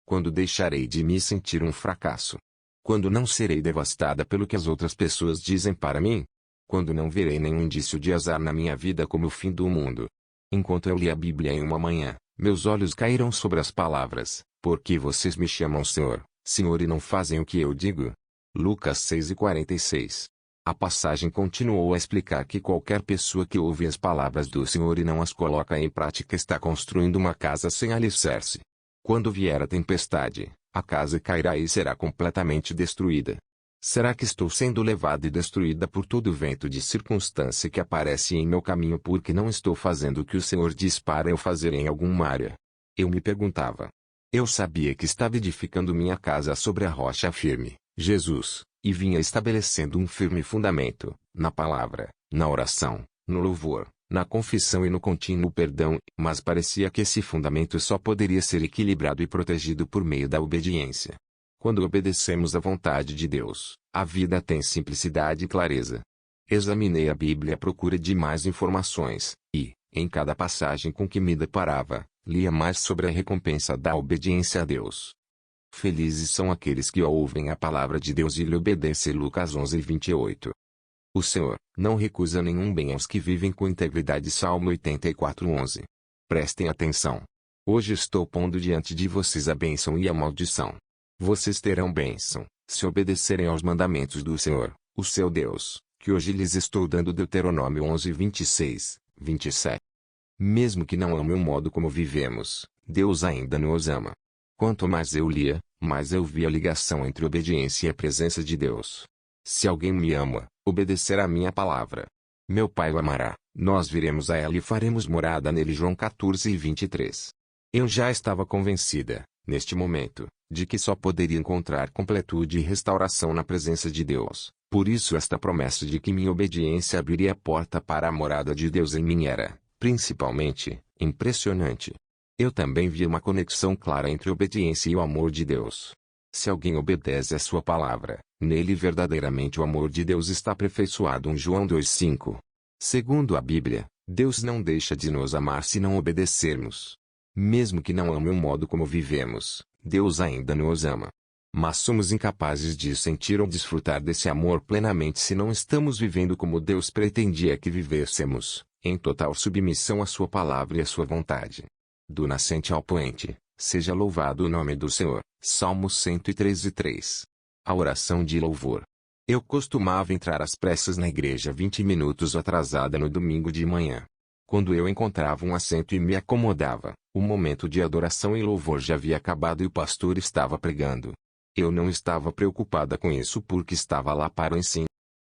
[SPEAKER 1] Quando deixarei de me sentir um fracasso? Quando não serei devastada pelo que as outras pessoas dizem para mim? Quando não verei nenhum indício de azar na minha vida como o fim do mundo? Enquanto eu li a Bíblia em uma manhã, meus olhos caíram sobre as palavras, porque vocês me chamam Senhor, Senhor e não fazem o que eu digo? Lucas 6:46. A passagem continuou a explicar que qualquer pessoa que ouve as palavras do Senhor e não as coloca em prática está construindo uma casa sem alicerce. Quando vier a tempestade, a casa cairá e será completamente destruída. Será que estou sendo levada e destruída por todo vento de circunstância que aparece em meu caminho porque não estou fazendo o que o Senhor diz para eu fazer em alguma área? Eu me perguntava. Eu sabia que estava edificando minha casa sobre a rocha firme, Jesus, e vinha estabelecendo um firme fundamento, na palavra, na oração, no louvor, na confissão e no contínuo perdão, mas parecia que esse fundamento só poderia ser equilibrado e protegido por meio da obediência. Quando obedecemos à vontade de Deus, a vida tem simplicidade e clareza. Examinei a Bíblia à procura de mais informações, e, em cada passagem com que me deparava, lia mais sobre a recompensa da obediência a Deus. Felizes são aqueles que ouvem a palavra de Deus e lhe obedecem. Lucas 11:28. O Senhor não recusa nenhum bem aos que vivem com integridade. Salmo 84:11. Prestem atenção. Hoje estou pondo diante de vocês a bênção e a maldição. Vocês terão bênção, se obedecerem aos mandamentos do Senhor, o seu Deus, que hoje lhes estou dando. Deuteronômio 11:26, 27. Mesmo que não ame o modo como vivemos, Deus ainda nos ama. Quanto mais eu lia, mais eu via a ligação entre obediência e a presença de Deus. Se alguém me ama, obedecerá a minha palavra. Meu Pai o amará, nós viremos a ela e faremos morada nele. João 14:23. Eu já estava convencida, neste momento, de que só poderia encontrar completude e restauração na presença de Deus. Por isso esta promessa de que minha obediência abriria a porta para a morada de Deus em mim era, principalmente, impressionante. Eu também vi uma conexão clara entre obediência e o amor de Deus. Se alguém obedece a sua palavra, nele verdadeiramente o amor de Deus está aperfeiçoado. João 2,5. Segundo a Bíblia, Deus não deixa de nos amar se não obedecermos. Mesmo que não ame o modo como vivemos, Deus ainda nos ama. Mas somos incapazes de sentir ou desfrutar desse amor plenamente se não estamos vivendo como Deus pretendia que vivêssemos, em total submissão à sua palavra e à sua vontade. Do nascente ao poente, seja louvado o nome do Senhor. Salmo 113:3. A oração de louvor. Eu costumava entrar às pressas na igreja 20 minutos atrasada no domingo de manhã. Quando eu encontrava um assento e me acomodava, o momento de adoração e louvor já havia acabado e o pastor estava pregando. Eu não estava preocupada com isso porque estava lá para o ensino.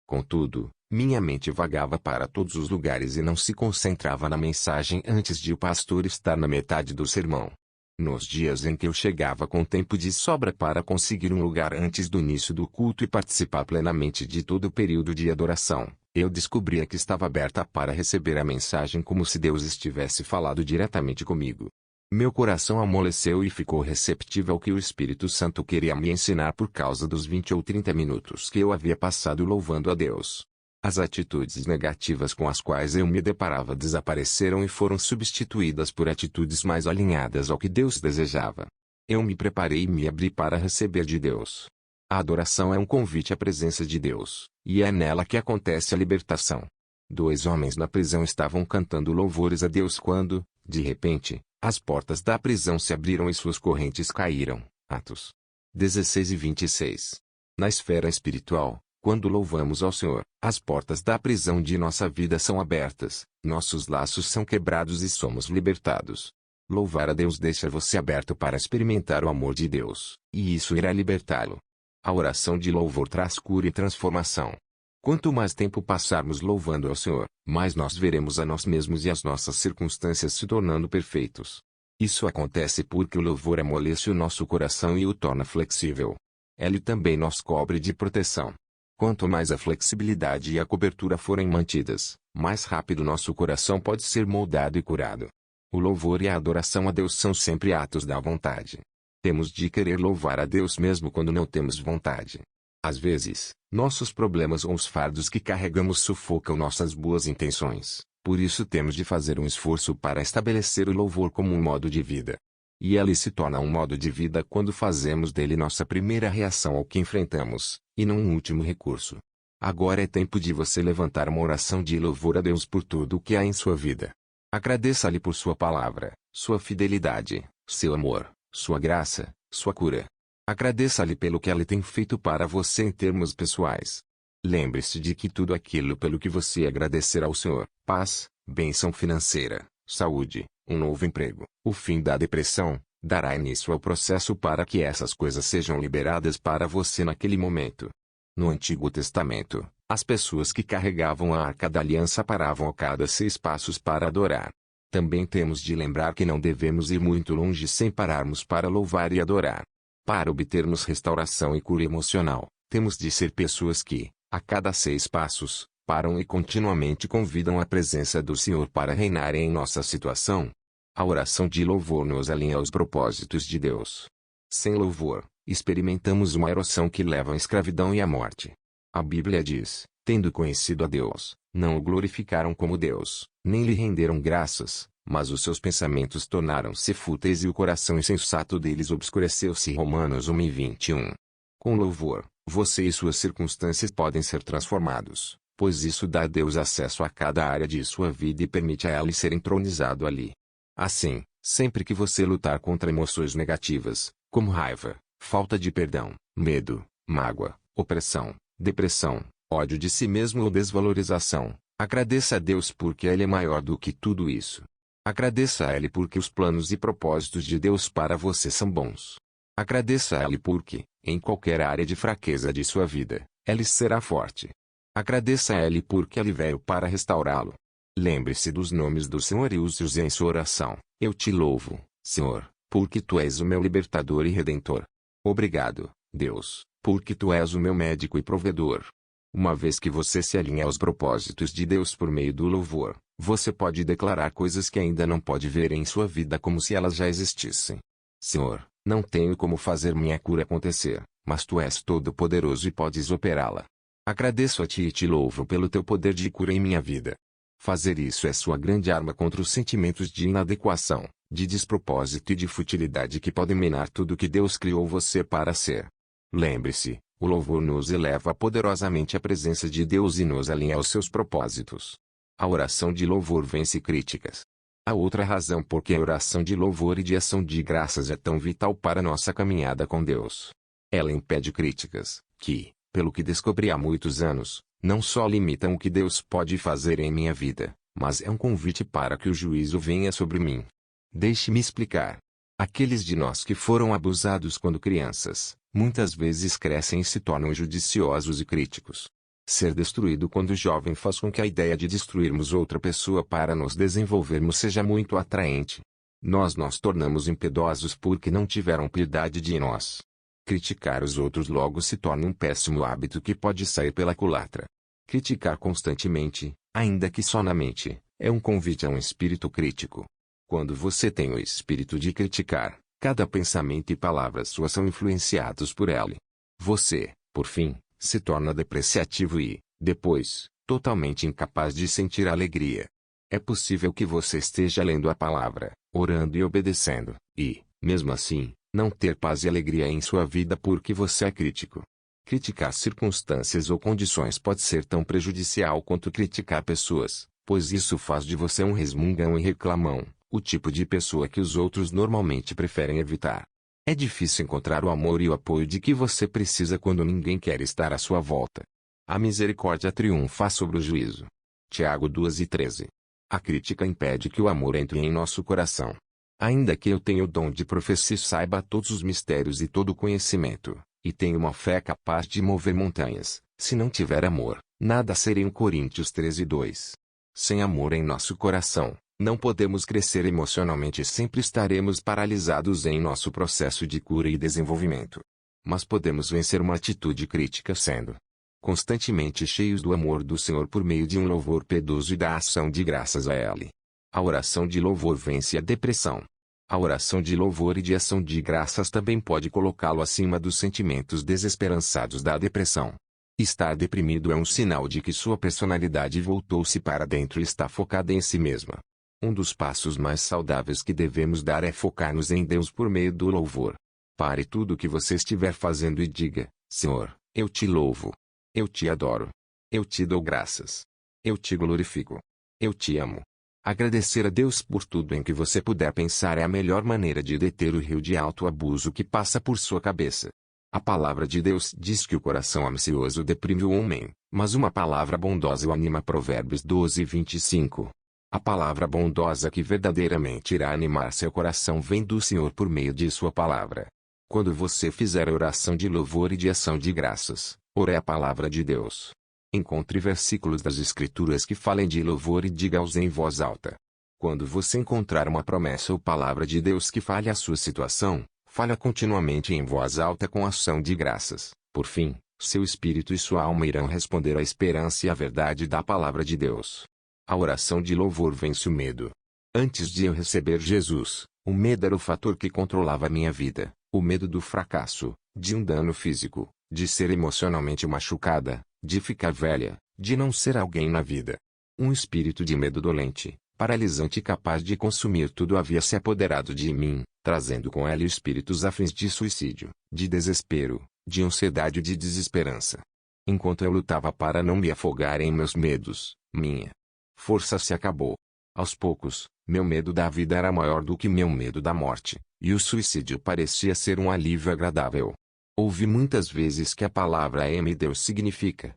[SPEAKER 1] Contudo, minha mente vagava para todos os lugares e não se concentrava na mensagem antes de o pastor estar na metade do sermão. Nos dias em que eu chegava com tempo de sobra para conseguir um lugar antes do início do culto e participar plenamente de todo o período de adoração, eu descobria que estava aberta para receber a mensagem como se Deus estivesse falando diretamente comigo. Meu coração amoleceu e ficou receptivo ao que o Espírito Santo queria me ensinar por causa dos 20 ou 30 minutos que eu havia passado louvando a Deus. As atitudes negativas com as quais eu me deparava desapareceram e foram substituídas por atitudes mais alinhadas ao que Deus desejava. Eu me preparei e me abri para receber de Deus. A adoração é um convite à presença de Deus, e é nela que acontece a libertação. 2 homens na prisão estavam cantando louvores a Deus quando, de repente, as portas da prisão se abriram e suas correntes caíram. Atos 16:26. Na esfera espiritual, quando louvamos ao Senhor, as portas da prisão de nossa vida são abertas, nossos laços são quebrados e somos libertados. Louvar a Deus deixa você aberto para experimentar o amor de Deus, e isso irá libertá-lo. A oração de louvor traz cura e transformação. Quanto mais tempo passarmos louvando ao Senhor, mais nós veremos a nós mesmos e as nossas circunstâncias se tornando perfeitos. Isso acontece porque o louvor amolece o nosso coração e o torna flexível. Ele também nos cobre de proteção. Quanto mais a flexibilidade e a cobertura forem mantidas, mais rápido nosso coração pode ser moldado e curado. O louvor e a adoração a Deus são sempre atos da vontade. Temos de querer louvar a Deus mesmo quando não temos vontade. Às vezes, nossos problemas ou os fardos que carregamos sufocam nossas boas intenções, por isso temos de fazer um esforço para estabelecer o louvor como um modo de vida. E ele se torna um modo de vida quando fazemos dele nossa primeira reação ao que enfrentamos, e não um último recurso. Agora é tempo de você levantar uma oração de louvor a Deus por tudo o que há em sua vida. Agradeça-lhe por sua palavra, sua fidelidade, seu amor, sua graça, sua cura. Agradeça-lhe pelo que ele tem feito para você em termos pessoais. Lembre-se de que tudo aquilo pelo que você agradecer ao Senhor, paz, bênção financeira, saúde, um novo emprego, o fim da depressão, dará início ao processo para que essas coisas sejam liberadas para você naquele momento. No Antigo Testamento, as pessoas que carregavam a Arca da Aliança paravam a cada 6 passos para adorar. Também temos de lembrar que não devemos ir muito longe sem pararmos para louvar e adorar. Para obtermos restauração e cura emocional, temos de ser pessoas que, a cada 6 passos, param e continuamente convidam a presença do Senhor para reinar em nossa situação. A oração de louvor nos alinha aos propósitos de Deus. Sem louvor, experimentamos uma erosão que leva à escravidão e à morte. A Bíblia diz, tendo conhecido a Deus, não o glorificaram como Deus, nem lhe renderam graças, mas os seus pensamentos tornaram-se fúteis e o coração insensato deles obscureceu-se. Romanos 1:21. Com louvor, você e suas circunstâncias podem ser transformados, pois isso dá a Deus acesso a cada área de sua vida e permite a ele ser entronizado ali. Assim, sempre que você lutar contra emoções negativas, como raiva, falta de perdão, medo, mágoa, opressão, depressão, ódio de si mesmo ou desvalorização, agradeça a Deus porque Ele é maior do que tudo isso. Agradeça a Ele porque os planos e propósitos de Deus para você são bons. Agradeça a Ele porque, em qualquer área de fraqueza de sua vida, Ele será forte. Agradeça a Ele porque Ele veio para restaurá-lo. Lembre-se dos nomes do Senhor e use-os em sua oração. Eu te louvo, Senhor, porque Tu és o meu libertador e redentor. Obrigado, Deus, porque Tu és o meu médico e provedor. Uma vez que você se alinha aos propósitos de Deus por meio do louvor, você pode declarar coisas que ainda não pode ver em sua vida como se elas já existissem. Senhor, não tenho como fazer minha cura acontecer, mas Tu és todo-poderoso e podes operá-la. Agradeço a Ti e Te louvo pelo Teu poder de cura em minha vida. Fazer isso é sua grande arma contra os sentimentos de inadequação, de despropósito e de futilidade que podem minar tudo que Deus criou você para ser. Lembre-se, o louvor nos eleva poderosamente à presença de Deus e nos alinha aos seus propósitos. A oração de louvor vence críticas. A outra razão por que a oração de louvor e de ação de graças é tão vital para nossa caminhada com Deus. Ela impede críticas, que, pelo que descobri há muitos anos, não só limitam o que Deus pode fazer em minha vida, mas é um convite para que o juízo venha sobre mim. Deixe-me explicar. Aqueles de nós que foram abusados quando crianças, muitas vezes crescem e se tornam judiciosos e críticos. Ser destruído quando jovem faz com que a ideia de destruirmos outra pessoa para nos desenvolvermos seja muito atraente. Nós nos tornamos impiedosos porque não tiveram piedade de nós. Criticar os outros logo se torna um péssimo hábito que pode sair pela culatra. Criticar constantemente, ainda que só na mente, é um convite a um espírito crítico. Quando você tem o espírito de criticar, cada pensamento e palavra sua são influenciados por ele. Você, por fim, se torna depreciativo e, depois, totalmente incapaz de sentir alegria. É possível que você esteja lendo a palavra, orando e obedecendo, e, mesmo assim, não ter paz e alegria em sua vida porque você é crítico. Criticar circunstâncias ou condições pode ser tão prejudicial quanto criticar pessoas, pois isso faz de você um resmungão e reclamão, o tipo de pessoa que os outros normalmente preferem evitar. É difícil encontrar o amor e o apoio de que você precisa quando ninguém quer estar à sua volta. A misericórdia triunfa sobre o juízo. Tiago 2:13. A crítica impede que o amor entre em nosso coração. Ainda que eu tenha o dom de profecia e saiba todos os mistérios e todo o conhecimento, e tenha uma fé capaz de mover montanhas, se não tiver amor, nada serei. 1 Coríntios 13:2. Sem amor em nosso coração, não podemos crescer emocionalmente e sempre estaremos paralisados em nosso processo de cura e desenvolvimento. Mas podemos vencer uma atitude crítica sendo constantemente cheios do amor do Senhor por meio de um louvor piedoso e da ação de graças a Ele. A oração de louvor vence a depressão. A oração de louvor e de ação de graças também pode colocá-lo acima dos sentimentos desesperançados da depressão. Estar deprimido é um sinal de que sua personalidade voltou-se para dentro e está focada em si mesma. Um dos passos mais saudáveis que devemos dar é focar-nos em Deus por meio do louvor. Pare tudo o que você estiver fazendo e diga: Senhor, eu te louvo. Eu te adoro. Eu te dou graças. Eu te glorifico. Eu te amo. Agradecer a Deus por tudo em que você puder pensar é a melhor maneira de deter o rio de autoabuso que passa por sua cabeça. A palavra de Deus diz que o coração ambicioso deprime o homem, mas uma palavra bondosa o anima. Provérbios 12:25. A palavra bondosa que verdadeiramente irá animar seu coração vem do Senhor por meio de sua palavra. Quando você fizer a oração de louvor e de ação de graças, ore a palavra de Deus. Encontre versículos das Escrituras que falem de louvor e diga-os em voz alta. Quando você encontrar uma promessa ou palavra de Deus que fale a sua situação, fale continuamente em voz alta com ação de graças. Por fim, seu espírito e sua alma irão responder à esperança e à verdade da palavra de Deus. A oração de louvor vence o medo. Antes de eu receber Jesus, o medo era o fator que controlava minha vida. O medo do fracasso, de um dano físico, de ser emocionalmente machucada, de ficar velha, de não ser alguém na vida. Um espírito de medo dolente, paralisante e capaz de consumir tudo havia se apoderado de mim, trazendo com ele espíritos afins de suicídio, de desespero, de ansiedade e de desesperança. Enquanto eu lutava para não me afogar em meus medos, minha força se acabou. Aos poucos, meu medo da vida era maior do que meu medo da morte, e o suicídio parecia ser um alívio agradável. Ouvi muitas vezes que a palavra Deus significa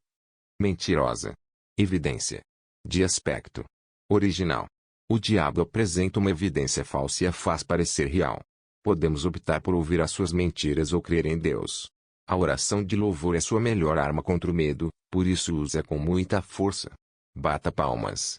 [SPEAKER 1] mentirosa, evidência, de aspecto original. O diabo apresenta uma evidência falsa e a faz parecer real. Podemos optar por ouvir as suas mentiras ou crer em Deus. A oração de louvor é sua melhor arma contra o medo, por isso use-a com muita força. Bata palmas,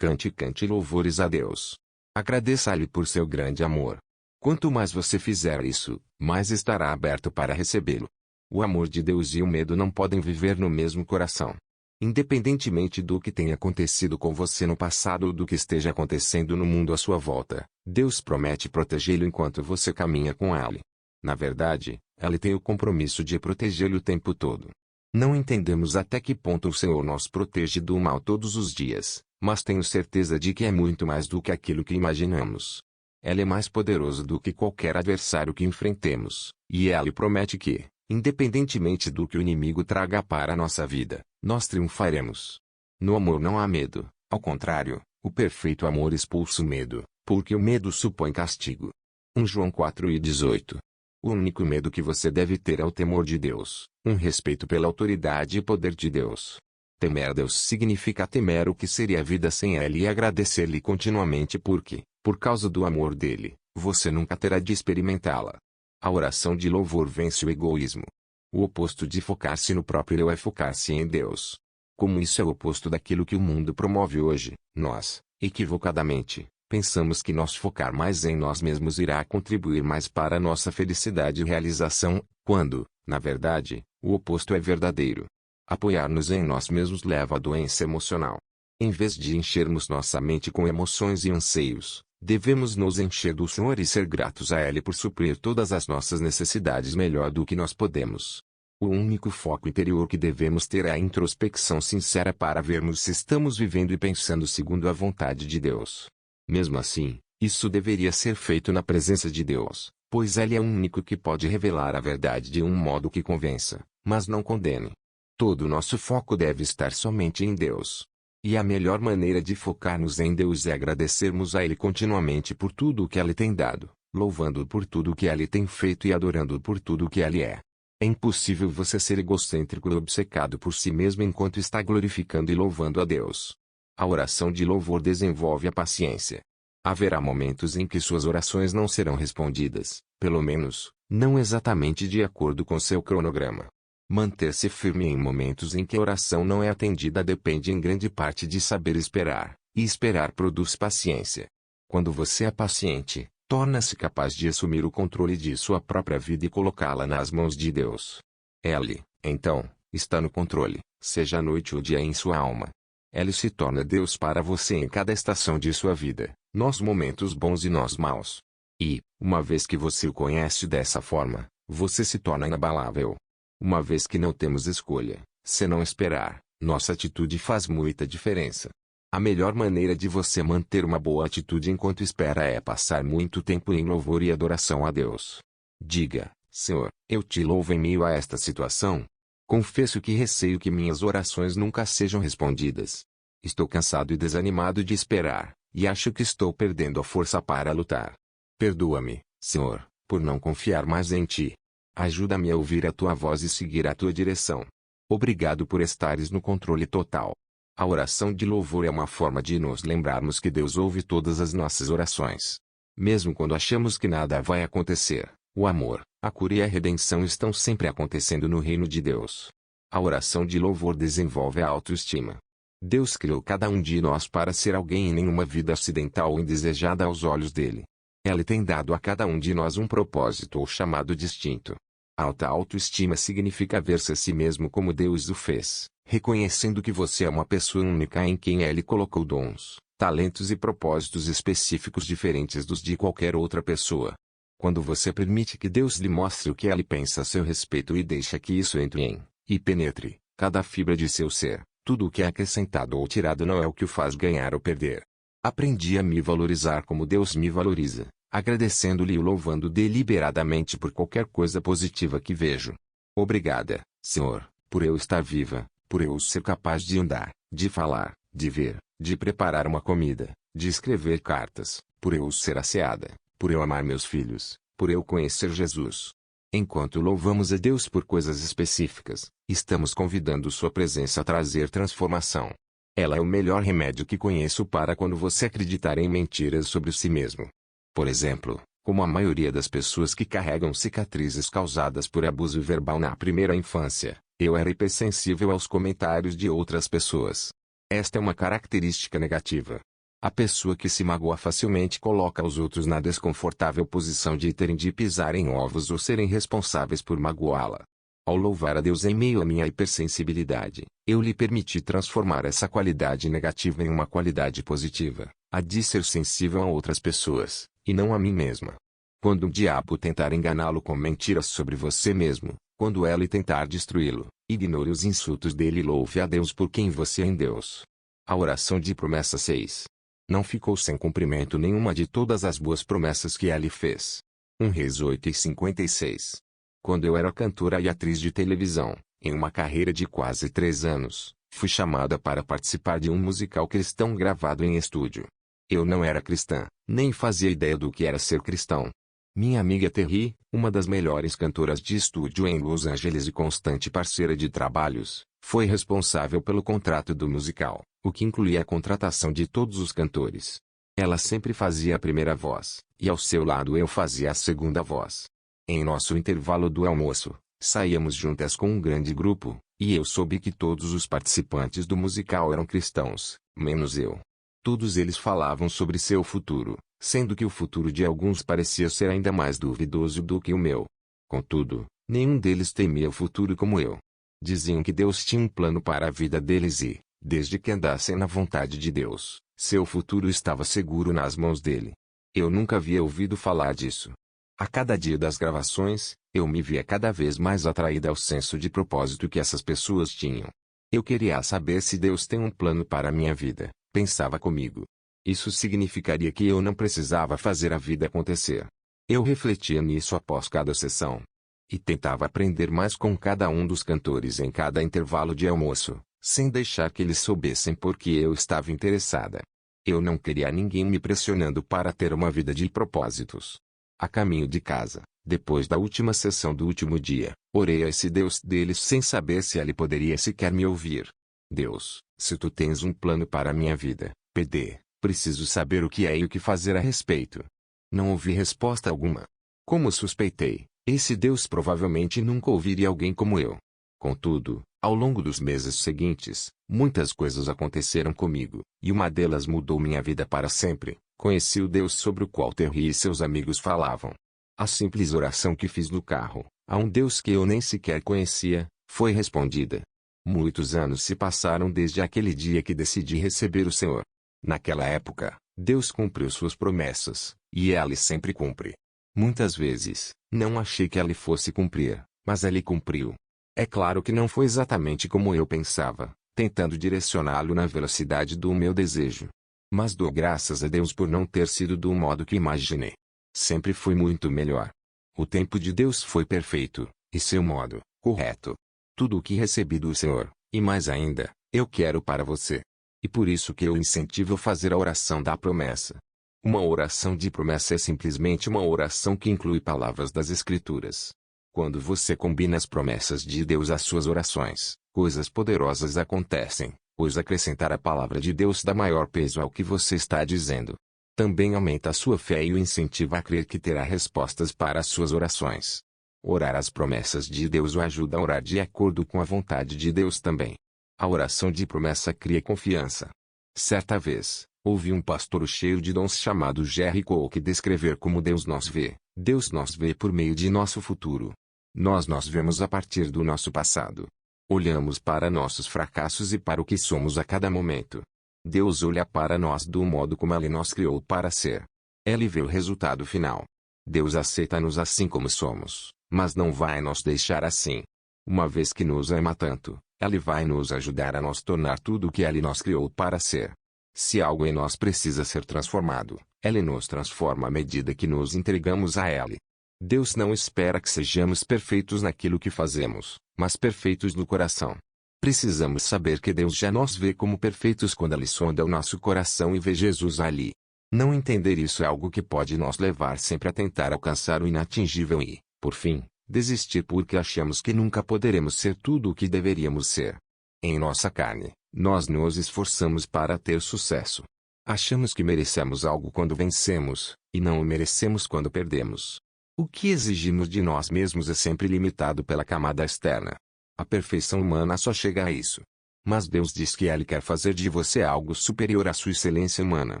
[SPEAKER 1] cante louvores a Deus. Agradeça-lhe por seu grande amor. Quanto mais você fizer isso, mais estará aberto para recebê-lo. O amor de Deus e o medo não podem viver no mesmo coração. Independentemente do que tenha acontecido com você no passado ou do que esteja acontecendo no mundo à sua volta, Deus promete protegê-lo enquanto você caminha com Ele. Na verdade, Ele tem o compromisso de protegê-lo o tempo todo. Não entendemos até que ponto o Senhor nos protege do mal todos os dias, mas tenho certeza de que é muito mais do que aquilo que imaginamos. Ele é mais poderoso do que qualquer adversário que enfrentemos, e Ele promete que, independentemente do que o inimigo traga para a nossa vida, nós triunfaremos. No amor não há medo, ao contrário, o perfeito amor expulsa o medo, porque o medo supõe castigo. 1 João 4:18. O único medo que você deve ter é o temor de Deus, um respeito pela autoridade e poder de Deus. Temer Deus significa temer o que seria a vida sem Ele e agradecer-lhe continuamente porque, por causa do amor dele, você nunca terá de experimentá-la. A oração de louvor vence o egoísmo. O oposto de focar-se no próprio eu é focar-se em Deus. Como isso é o oposto daquilo que o mundo promove hoje, nós, equivocadamente, pensamos que nos focar mais em nós mesmos irá contribuir mais para a nossa felicidade e realização, quando, na verdade, o oposto é verdadeiro. Apoiar-nos em nós mesmos leva à doença emocional. Em vez de enchermos nossa mente com emoções e anseios, devemos nos encher do Senhor e ser gratos a Ele por suprir todas as nossas necessidades melhor do que nós podemos. O único foco interior que devemos ter é a introspecção sincera para vermos se estamos vivendo e pensando segundo a vontade de Deus. Mesmo assim, isso deveria ser feito na presença de Deus, pois Ele é o único que pode revelar a verdade de um modo que convença, mas não condene. Todo o nosso foco deve estar somente em Deus. E a melhor maneira de focar-nos em Deus é agradecermos a Ele continuamente por tudo o que Ele tem dado, louvando-o por tudo o que Ele tem feito e adorando-o por tudo o que Ele é. É impossível você ser egocêntrico e obcecado por si mesmo enquanto está glorificando e louvando a Deus. A oração de louvor desenvolve a paciência. Haverá momentos em que suas orações não serão respondidas, pelo menos, não exatamente de acordo com seu cronograma. Manter-se firme em momentos em que a oração não é atendida depende em grande parte de saber esperar, e esperar produz paciência. Quando você é paciente, torna-se capaz de assumir o controle de sua própria vida e colocá-la nas mãos de Deus. Ele, então, está no controle, seja a noite ou dia em sua alma. Ele se torna Deus para você em cada estação de sua vida, nos momentos bons e nos maus. E, uma vez que você o conhece dessa forma, você se torna inabalável. Uma vez que não temos escolha, senão esperar, nossa atitude faz muita diferença. A melhor maneira de você manter uma boa atitude enquanto espera é passar muito tempo em louvor e adoração a Deus. Diga, Senhor, eu te louvo em meio a esta situação. Confesso que receio que minhas orações nunca sejam respondidas. Estou cansado e desanimado de esperar, e acho que estou perdendo a força para lutar. Perdoa-me, Senhor, por não confiar mais em Ti. Ajuda-me a ouvir a Tua voz e seguir a Tua direção. Obrigado por estares no controle total. A oração de louvor é uma forma de nos lembrarmos que Deus ouve todas as nossas orações. Mesmo quando achamos que nada vai acontecer, o amor, a cura e a redenção estão sempre acontecendo no reino de Deus. A oração de louvor desenvolve a autoestima. Deus criou cada um de nós para ser alguém em nenhuma vida acidental ou indesejada aos olhos dele. Ele tem dado a cada um de nós um propósito ou chamado distinto. Alta autoestima significa ver-se a si mesmo como Deus o fez, reconhecendo que você é uma pessoa única em quem Ele colocou dons, talentos e propósitos específicos diferentes dos de qualquer outra pessoa. Quando você permite que Deus lhe mostre o que Ele pensa a seu respeito e deixa que isso entre em, e penetre, cada fibra de seu ser, tudo o que é acrescentado ou tirado não é o que o faz ganhar ou perder. Aprendi a me valorizar como Deus me valoriza, agradecendo-lhe e o louvando deliberadamente por qualquer coisa positiva que vejo. Obrigada, Senhor, por eu estar viva, por eu ser capaz de andar, de falar, de ver, de preparar uma comida, de escrever cartas, por eu ser asseada, por eu amar meus filhos, por eu conhecer Jesus. Enquanto louvamos a Deus por coisas específicas, estamos convidando sua presença a trazer transformação. Ela é o melhor remédio que conheço para quando você acreditar em mentiras sobre si mesmo. Por exemplo, como a maioria das pessoas que carregam cicatrizes causadas por abuso verbal na primeira infância, eu era hipersensível aos comentários de outras pessoas. Esta é uma característica negativa. A pessoa que se magoa facilmente coloca os outros na desconfortável posição de terem de pisar em ovos ou serem responsáveis por magoá-la. Ao louvar a Deus em meio à minha hipersensibilidade, eu lhe permiti transformar essa qualidade negativa em uma qualidade positiva, a de ser sensível a outras pessoas, e não a mim mesma. Quando o diabo tentar enganá-lo com mentiras sobre você mesmo, quando ele tentar destruí-lo, ignore os insultos dele e louve a Deus por quem você é em Deus. A oração de promessa 6. Não ficou sem cumprimento nenhuma de todas as boas promessas que ele fez. 1 Reis 8:56. Quando eu era cantora e atriz de televisão, em uma carreira de quase 3 anos, fui chamada para participar de um musical cristão gravado em estúdio. Eu não era cristã, nem fazia ideia do que era ser cristão. Minha amiga Terry, uma das melhores cantoras de estúdio em Los Angeles e constante parceira de trabalhos, foi responsável pelo contrato do musical, o que incluía a contratação de todos os cantores. Ela sempre fazia a primeira voz, e ao seu lado eu fazia a segunda voz. Em nosso intervalo do almoço, saíamos juntas com um grande grupo, e eu soube que todos os participantes do musical eram cristãos, menos eu. Todos eles falavam sobre seu futuro, sendo que o futuro de alguns parecia ser ainda mais duvidoso do que o meu. Contudo, nenhum deles temia o futuro como eu. Diziam que Deus tinha um plano para a vida deles e, desde que andassem na vontade de Deus, seu futuro estava seguro nas mãos dele. Eu nunca havia ouvido falar disso. A cada dia das gravações, eu me via cada vez mais atraída ao senso de propósito que essas pessoas tinham. Eu queria saber se Deus tem um plano para a minha vida, pensava comigo. Isso significaria que eu não precisava fazer a vida acontecer. Eu refletia nisso após cada sessão. E tentava aprender mais com cada um dos cantores em cada intervalo de almoço, sem deixar que eles soubessem por que eu estava interessada. Eu não queria ninguém me pressionando para ter uma vida de propósitos. A caminho de casa, depois da última sessão do último dia, orei a esse Deus deles sem saber se ele poderia sequer me ouvir. Deus, se tu tens um plano para a minha vida, PD, preciso saber o que é e o que fazer a respeito. Não ouvi resposta alguma. Como suspeitei, esse Deus provavelmente nunca ouviria alguém como eu. Contudo, ao longo dos meses seguintes, muitas coisas aconteceram comigo, e uma delas mudou minha vida para sempre. Conheci o Deus sobre o qual Terry e seus amigos falavam. A simples oração que fiz no carro, a um Deus que eu nem sequer conhecia, foi respondida. Muitos anos se passaram desde aquele dia que decidi receber o Senhor. Naquela época, Deus cumpriu suas promessas, e Ele sempre cumpre. Muitas vezes, não achei que Ele fosse cumprir, mas Ele cumpriu. É claro que não foi exatamente como eu pensava, tentando direcioná-lo na velocidade do meu desejo. Mas dou graças a Deus por não ter sido do modo que imaginei. Sempre fui muito melhor. O tempo de Deus foi perfeito, e seu modo, correto. Tudo o que recebi do Senhor, e mais ainda, eu quero para você. E por isso que eu incentivo a fazer a oração da promessa. Uma oração de promessa é simplesmente uma oração que inclui palavras das Escrituras. Quando você combina as promessas de Deus às suas orações, coisas poderosas acontecem, pois acrescentar a palavra de Deus dá maior peso ao que você está dizendo. Também aumenta a sua fé e o incentiva a crer que terá respostas para as suas orações. Orar as promessas de Deus o ajuda a orar de acordo com a vontade de Deus também. A oração de promessa cria confiança. Certa vez, ouvi um pastor cheio de dons chamado Jerry Coke descrever como Deus nos vê. Deus nos vê por meio de nosso futuro. Nós nos vemos a partir do nosso passado. Olhamos para nossos fracassos e para o que somos a cada momento. Deus olha para nós do modo como Ele nos criou para ser. Ele vê o resultado final. Deus aceita-nos assim como somos, mas não vai nos deixar assim. Uma vez que nos ama tanto, Ele vai nos ajudar a nos tornar tudo o que Ele nos criou para ser. Se algo em nós precisa ser transformado, Ele nos transforma à medida que nos entregamos a Ele. Deus não espera que sejamos perfeitos naquilo que fazemos, mas perfeitos no coração. Precisamos saber que Deus já nos vê como perfeitos quando Ele sonda o nosso coração e vê Jesus ali. Não entender isso é algo que pode nos levar sempre a tentar alcançar o inatingível e, por fim, desistir porque achamos que nunca poderemos ser tudo o que deveríamos ser. Em nossa carne, nós nos esforçamos para ter sucesso. Achamos que merecemos algo quando vencemos, e não o merecemos quando perdemos. O que exigimos de nós mesmos é sempre limitado pela camada externa. A perfeição humana só chega a isso. Mas Deus diz que Ele quer fazer de você algo superior à sua excelência humana.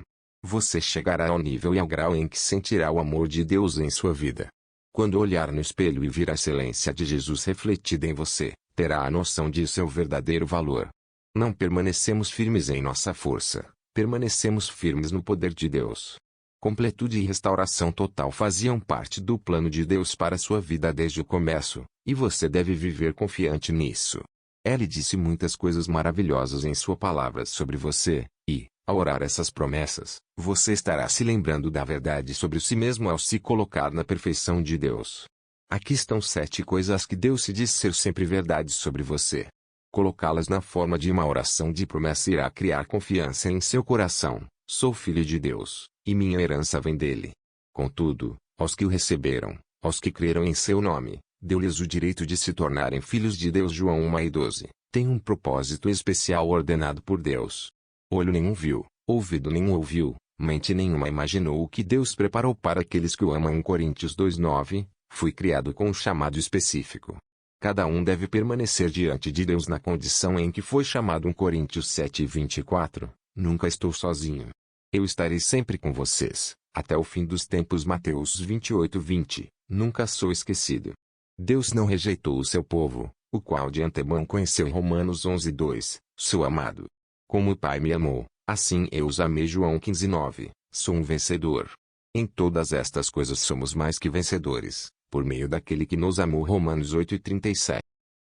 [SPEAKER 1] Você chegará ao nível e ao grau em que sentirá o amor de Deus em sua vida. Quando olhar no espelho e vir a excelência de Jesus refletida em você, terá a noção de seu verdadeiro valor. Não permanecemos firmes em nossa força, permanecemos firmes no poder de Deus. Completude e restauração total faziam parte do plano de Deus para sua vida desde o começo, e você deve viver confiante nisso. Ele disse muitas coisas maravilhosas em sua palavra sobre você, e, ao orar essas promessas, você estará se lembrando da verdade sobre si mesmo ao se colocar na perfeição de Deus. Aqui estão 7 coisas que Deus se diz ser sempre verdade sobre você. Colocá-las na forma de uma oração de promessa irá criar confiança em seu coração. Sou filho de Deus, e minha herança vem dele. Contudo, aos que o receberam, aos que creram em seu nome, deu-lhes o direito de se tornarem filhos de Deus. João 1:12. Tem um propósito especial ordenado por Deus. Olho nenhum viu, ouvido nenhum ouviu, mente nenhuma imaginou o que Deus preparou para aqueles que o amam. 1 Coríntios 2:9. Fui criado com um chamado específico. Cada um deve permanecer diante de Deus na condição em que foi chamado. 1 Coríntios 7:24. Nunca estou sozinho. Eu estarei sempre com vocês, até o fim dos tempos. Mateus 28:20. Nunca sou esquecido. Deus não rejeitou o seu povo, o qual de antemão conheceu. Romanos 11:2. Sou amado. Como o Pai me amou, assim eu os amei. João 15:9. Sou um vencedor. Em todas estas coisas somos mais que vencedores, por meio daquele que nos amou. Romanos 8:37.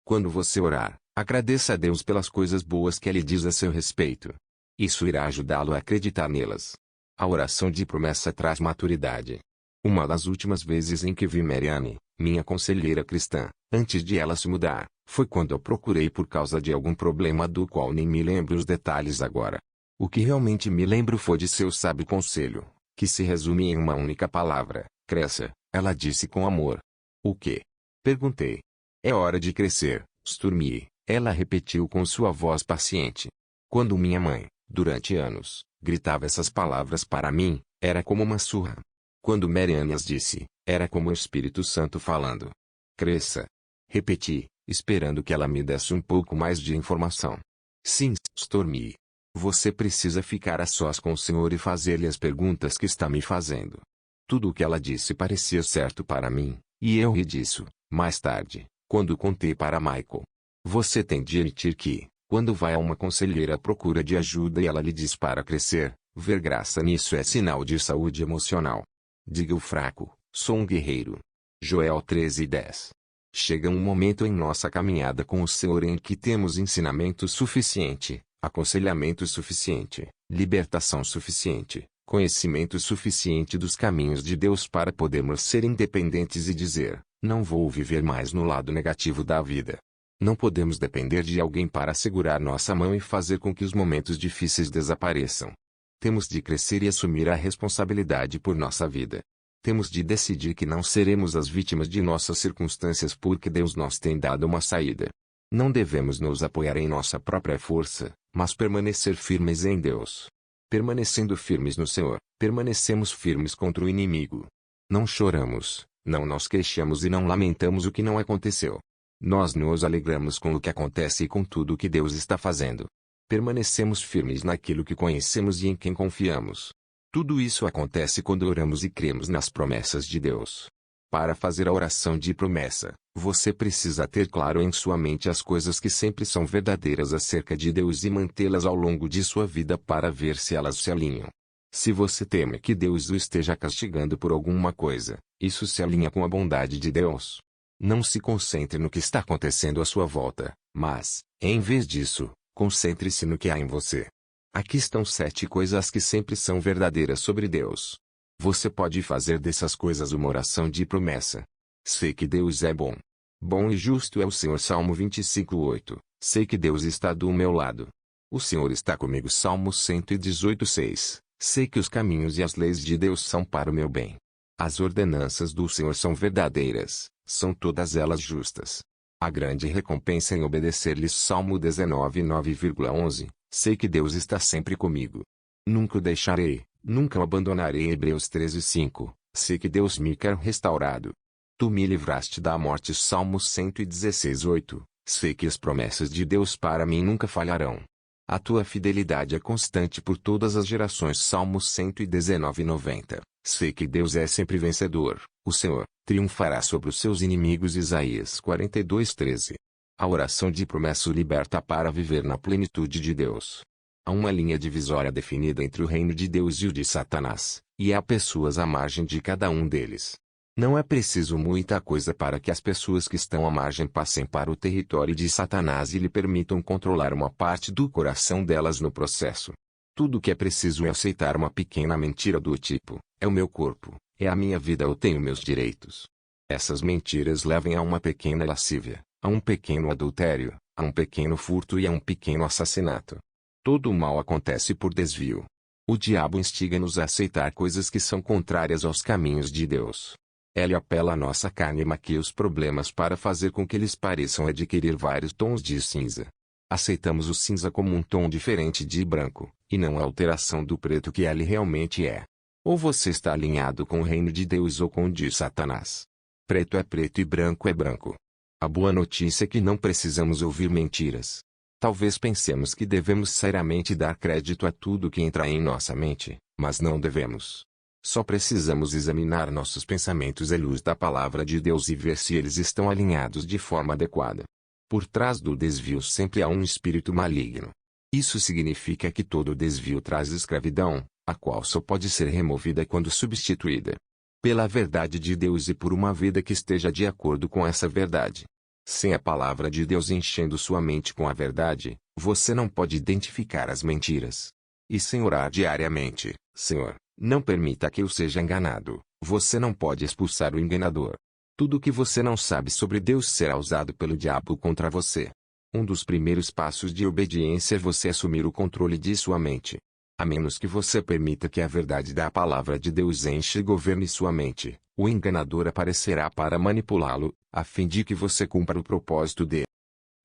[SPEAKER 1] Quando você orar, agradeça a Deus pelas coisas boas que Ele diz a seu respeito. Isso irá ajudá-lo a acreditar nelas. A oração de promessa traz maturidade. Uma das últimas vezes em que vi Mariane, minha conselheira cristã, antes de ela se mudar, foi quando eu procurei por causa de algum problema do qual nem me lembro os detalhes agora. O que realmente me lembro foi de seu sábio conselho, que se resume em uma única palavra: cresça. Ela disse com amor. O quê? Perguntei. É hora de crescer, Stormy, ela repetiu com sua voz paciente. Quando minha mãe, durante anos, gritava essas palavras para mim, era como uma surra. Quando Mariane as disse, era como o Espírito Santo falando. Cresça. Repeti, esperando que ela me desse um pouco mais de informação. Sim, Stormy. Você precisa ficar a sós com o Senhor e fazer-lhe as perguntas que está me fazendo. Tudo o que ela disse parecia certo para mim, e eu ri disso, mais tarde, quando contei para Michael. Você tem de admitir que, quando vai a uma conselheira à procura de ajuda e ela lhe diz para crescer, ver graça nisso é sinal de saúde emocional. Diga o fraco, sou um guerreiro. Joel 13:10. Chega um momento em nossa caminhada com o Senhor em que temos ensinamento suficiente, aconselhamento suficiente, libertação suficiente, conhecimento suficiente dos caminhos de Deus para podermos ser independentes e dizer, não vou viver mais no lado negativo da vida. Não podemos depender de alguém para segurar nossa mão e fazer com que os momentos difíceis desapareçam. Temos de crescer e assumir a responsabilidade por nossa vida. Temos de decidir que não seremos as vítimas de nossas circunstâncias porque Deus nos tem dado uma saída. Não devemos nos apoiar em nossa própria força, mas permanecer firmes em Deus. Permanecendo firmes no Senhor, permanecemos firmes contra o inimigo. Não choramos, não nos queixamos e não lamentamos o que não aconteceu. Nós nos alegramos com o que acontece e com tudo o que Deus está fazendo. Permanecemos firmes naquilo que conhecemos e em quem confiamos. Tudo isso acontece quando oramos e cremos nas promessas de Deus. Para fazer a oração de promessa, você precisa ter claro em sua mente as coisas que sempre são verdadeiras acerca de Deus e mantê-las ao longo de sua vida para ver se elas se alinham. Se você teme que Deus o esteja castigando por alguma coisa, isso se alinha com a bondade de Deus. Não se concentre no que está acontecendo à sua volta, mas, em vez disso, concentre-se no que há em você. Aqui estão 7 coisas que sempre são verdadeiras sobre Deus. Você pode fazer dessas coisas uma oração de promessa. Sei que Deus é bom. Bom e justo é o Senhor. Salmo 25:8. Sei que Deus está do meu lado. O Senhor está comigo. Salmo 118:6. Sei que os caminhos e as leis de Deus são para o meu bem. As ordenanças do Senhor são verdadeiras, são todas elas justas. Há grande recompensa em obedecer-lhes. Salmo 19:9,11. Sei que Deus está sempre comigo. Nunca o deixarei, nunca o abandonarei. Hebreus 13:5. Sei que Deus me quer restaurado. Tu me livraste da morte. Salmo 116:8. Sei que as promessas de Deus para mim nunca falharão. A tua fidelidade é constante por todas as gerações. Salmos 119:90. Sei que Deus é sempre vencedor. O Senhor triunfará sobre os seus inimigos. Isaías 42:13. A oração de promessa o liberta para viver na plenitude de Deus. Há uma linha divisória definida entre o reino de Deus e o de Satanás, e há pessoas à margem de cada um deles. Não é preciso muita coisa para que as pessoas que estão à margem passem para o território de Satanás e lhe permitam controlar uma parte do coração delas no processo. Tudo o que é preciso é aceitar uma pequena mentira do tipo: é o meu corpo, é a minha vida, eu tenho meus direitos. Essas mentiras levam a uma pequena lascívia, a um pequeno adultério, a um pequeno furto e a um pequeno assassinato. Todo o mal acontece por desvio. O diabo instiga-nos a aceitar coisas que são contrárias aos caminhos de Deus. Ele apela à nossa carne e maquia os problemas para fazer com que eles pareçam adquirir vários tons de cinza. Aceitamos o cinza como um tom diferente de branco, e não a alteração do preto que ele realmente é. Ou você está alinhado com o reino de Deus ou com o de Satanás. Preto é preto e branco é branco. A boa notícia é que não precisamos ouvir mentiras. Talvez pensemos que devemos seriamente dar crédito a tudo que entra em nossa mente, mas não devemos. Só precisamos examinar nossos pensamentos à luz da palavra de Deus e ver se eles estão alinhados de forma adequada. Por trás do desvio sempre há um espírito maligno. Isso significa que todo desvio traz escravidão, a qual só pode ser removida quando substituída pela verdade de Deus e por uma vida que esteja de acordo com essa verdade. Sem a palavra de Deus enchendo sua mente com a verdade, você não pode identificar as mentiras. E sem orar diariamente: Senhor, não permita que eu seja enganado, você não pode expulsar o enganador. Tudo que você não sabe sobre Deus será usado pelo diabo contra você. Um dos primeiros passos de obediência é você assumir o controle de sua mente. A menos que você permita que a verdade da palavra de Deus enche e governe sua mente, o enganador aparecerá para manipulá-lo, a fim de que você cumpra o propósito de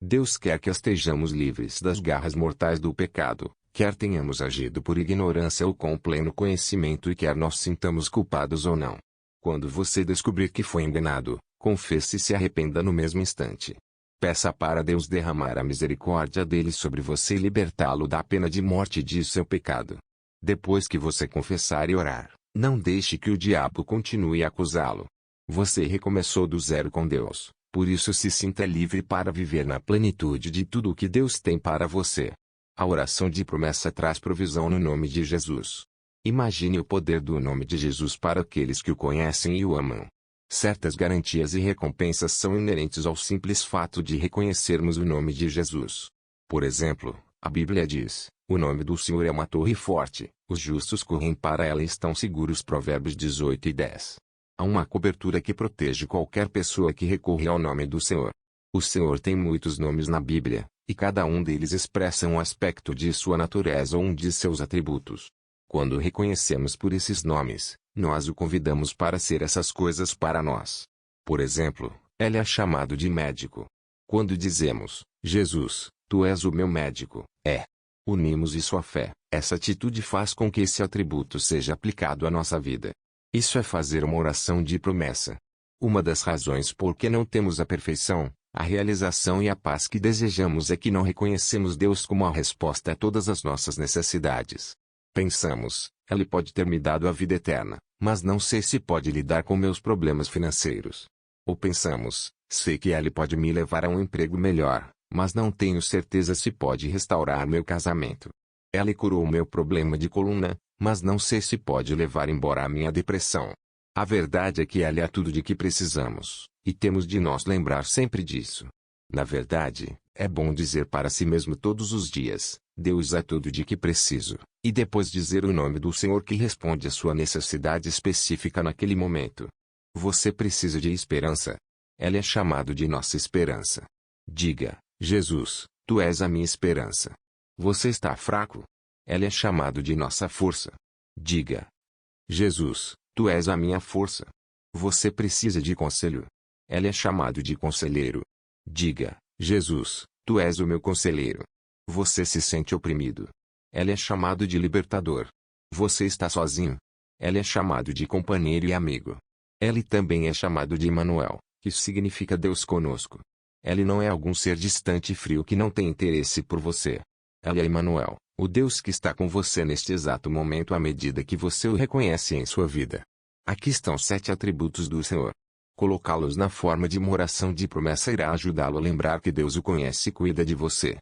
[SPEAKER 1] Deus. Quer que estejamos livres das garras mortais do pecado, quer tenhamos agido por ignorância ou com pleno conhecimento e quer nós sintamos culpados ou não. Quando você descobrir que foi enganado, confesse e se arrependa no mesmo instante. Peça para Deus derramar a misericórdia dele sobre você e libertá-lo da pena de morte de seu pecado. Depois que você confessar e orar, não deixe que o diabo continue a acusá-lo. Você recomeçou do zero com Deus, por isso se sinta livre para viver na plenitude de tudo o que Deus tem para você. A oração de promessa traz provisão no nome de Jesus. Imagine o poder do nome de Jesus para aqueles que o conhecem e o amam. Certas garantias e recompensas são inerentes ao simples fato de reconhecermos o nome de Jesus. Por exemplo, a Bíblia diz: o nome do Senhor é uma torre forte, os justos correm para ela e estão seguros. Provérbios 18:10. Há uma cobertura que protege qualquer pessoa que recorre ao nome do Senhor. O Senhor tem muitos nomes na Bíblia, e cada um deles expressa um aspecto de sua natureza ou um de seus atributos. Quando reconhecemos por esses nomes, nós o convidamos para ser essas coisas para nós. Por exemplo, ele é chamado de médico. Quando dizemos: Jesus, tu és o meu médico, unimos isso à fé. Essa atitude faz com que esse atributo seja aplicado à nossa vida. Isso é fazer uma oração de promessa. Uma das razões por que não temos a perfeição, a realização e a paz que desejamos é que não reconhecemos Deus como a resposta a todas as nossas necessidades. Pensamos: Ele pode ter me dado a vida eterna, mas não sei se pode lidar com meus problemas financeiros. Ou pensamos: sei que Ele pode me levar a um emprego melhor, mas não tenho certeza se pode restaurar meu casamento. Ele curou meu problema de coluna, mas não sei se pode levar embora a minha depressão. A verdade é que Ele é tudo de que precisamos, e temos de nós lembrar sempre disso. Na verdade, é bom dizer para si mesmo todos os dias: Deus é tudo de que preciso, e depois dizer o nome do Senhor que responde à sua necessidade específica naquele momento. Você precisa de esperança. Ele é chamado de nossa esperança. Diga: Jesus, tu és a minha esperança. Você está fraco? Ele é chamado de nossa força. Diga: Jesus, tu és a minha força. Você precisa de conselho. Ele é chamado de conselheiro. Diga: Jesus, tu és o meu conselheiro. Você se sente oprimido. Ele é chamado de libertador. Você está sozinho. Ele é chamado de companheiro e amigo. Ele também é chamado de Emmanuel, que significa Deus conosco. Ele não é algum ser distante e frio que não tem interesse por você. Ele é Emmanuel, o Deus que está com você neste exato momento à medida que você o reconhece em sua vida. Aqui estão 7 atributos do Senhor. Colocá-los na forma de uma oração de promessa irá ajudá-lo a lembrar que Deus o conhece e cuida de você.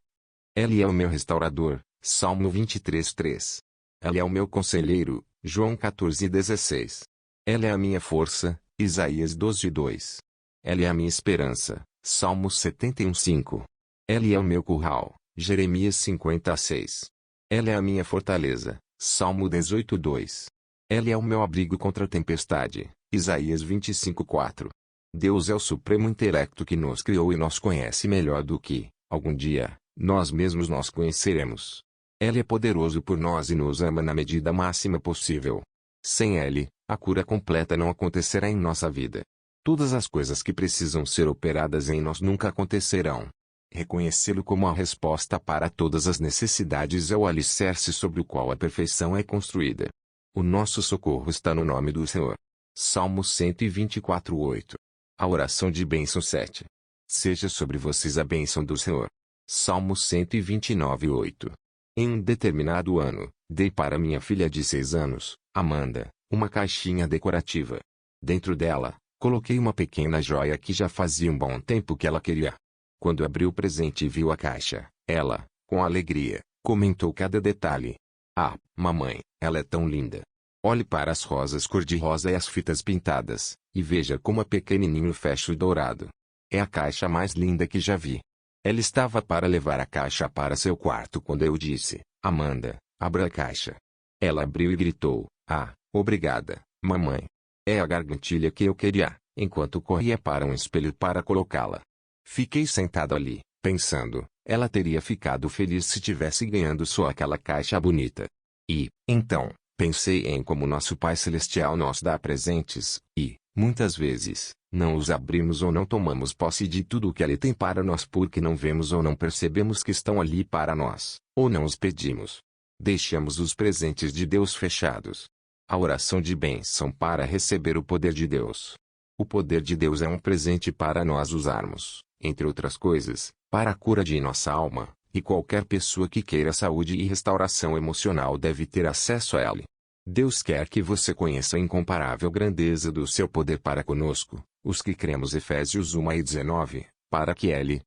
[SPEAKER 1] Ele é o meu restaurador, Salmo 23:3. Ele é o meu conselheiro, João 14:16. Ele é a minha força, Isaías 12:2. Ele é a minha esperança, Salmo 71:5. Ele é o meu curral, Jeremias 50:6. Ele é a minha fortaleza, Salmo 18:2. Ele é o meu abrigo contra a tempestade, Isaías 25:4. Deus é o supremo intelecto que nos criou e nos conhece melhor do que, algum dia, nós mesmos nos conheceremos. Ele é poderoso por nós e nos ama na medida máxima possível. Sem Ele, a cura completa não acontecerá em nossa vida. Todas as coisas que precisam ser operadas em nós nunca acontecerão. Reconhecê-lo como a resposta para todas as necessidades é o alicerce sobre o qual a perfeição é construída. O nosso socorro está no nome do Senhor. Salmo 124:8. A oração de bênção 7. Seja sobre vocês a bênção do Senhor. Salmo 129:8. Em um determinado ano, dei para minha filha de 6 anos, Amanda, uma caixinha decorativa. Dentro dela, coloquei uma pequena joia que já fazia um bom tempo que ela queria. Quando abriu o presente e viu a caixa, ela, com alegria, comentou cada detalhe. Ah, mamãe, ela é tão linda. Olhe para as rosas cor-de-rosa e as fitas pintadas, e veja como é pequenininho o fecho dourado. É a caixa mais linda que já vi. Ela estava para levar a caixa para seu quarto quando eu disse, Amanda, abra a caixa. Ela abriu e gritou, ah, obrigada, mamãe. É a gargantilha que eu queria, enquanto corria para um espelho para colocá-la. Fiquei sentado ali, pensando, ela teria ficado feliz se tivesse ganhando só aquela caixa bonita. E, então, pensei em como nosso Pai Celestial nos dá presentes, e, muitas vezes, não os abrimos ou não tomamos posse de tudo o que Ele tem para nós porque não vemos ou não percebemos que estão ali para nós, ou não os pedimos. Deixamos os presentes de Deus fechados. A oração de bênção para receber o poder de Deus. O poder de Deus é um presente para nós usarmos, entre outras coisas, para a cura de nossa alma, e qualquer pessoa que queira saúde e restauração emocional deve ter acesso a ele. Deus quer que você conheça a incomparável grandeza do seu poder para conosco, os que cremos Efésios 1:19, para que Ele,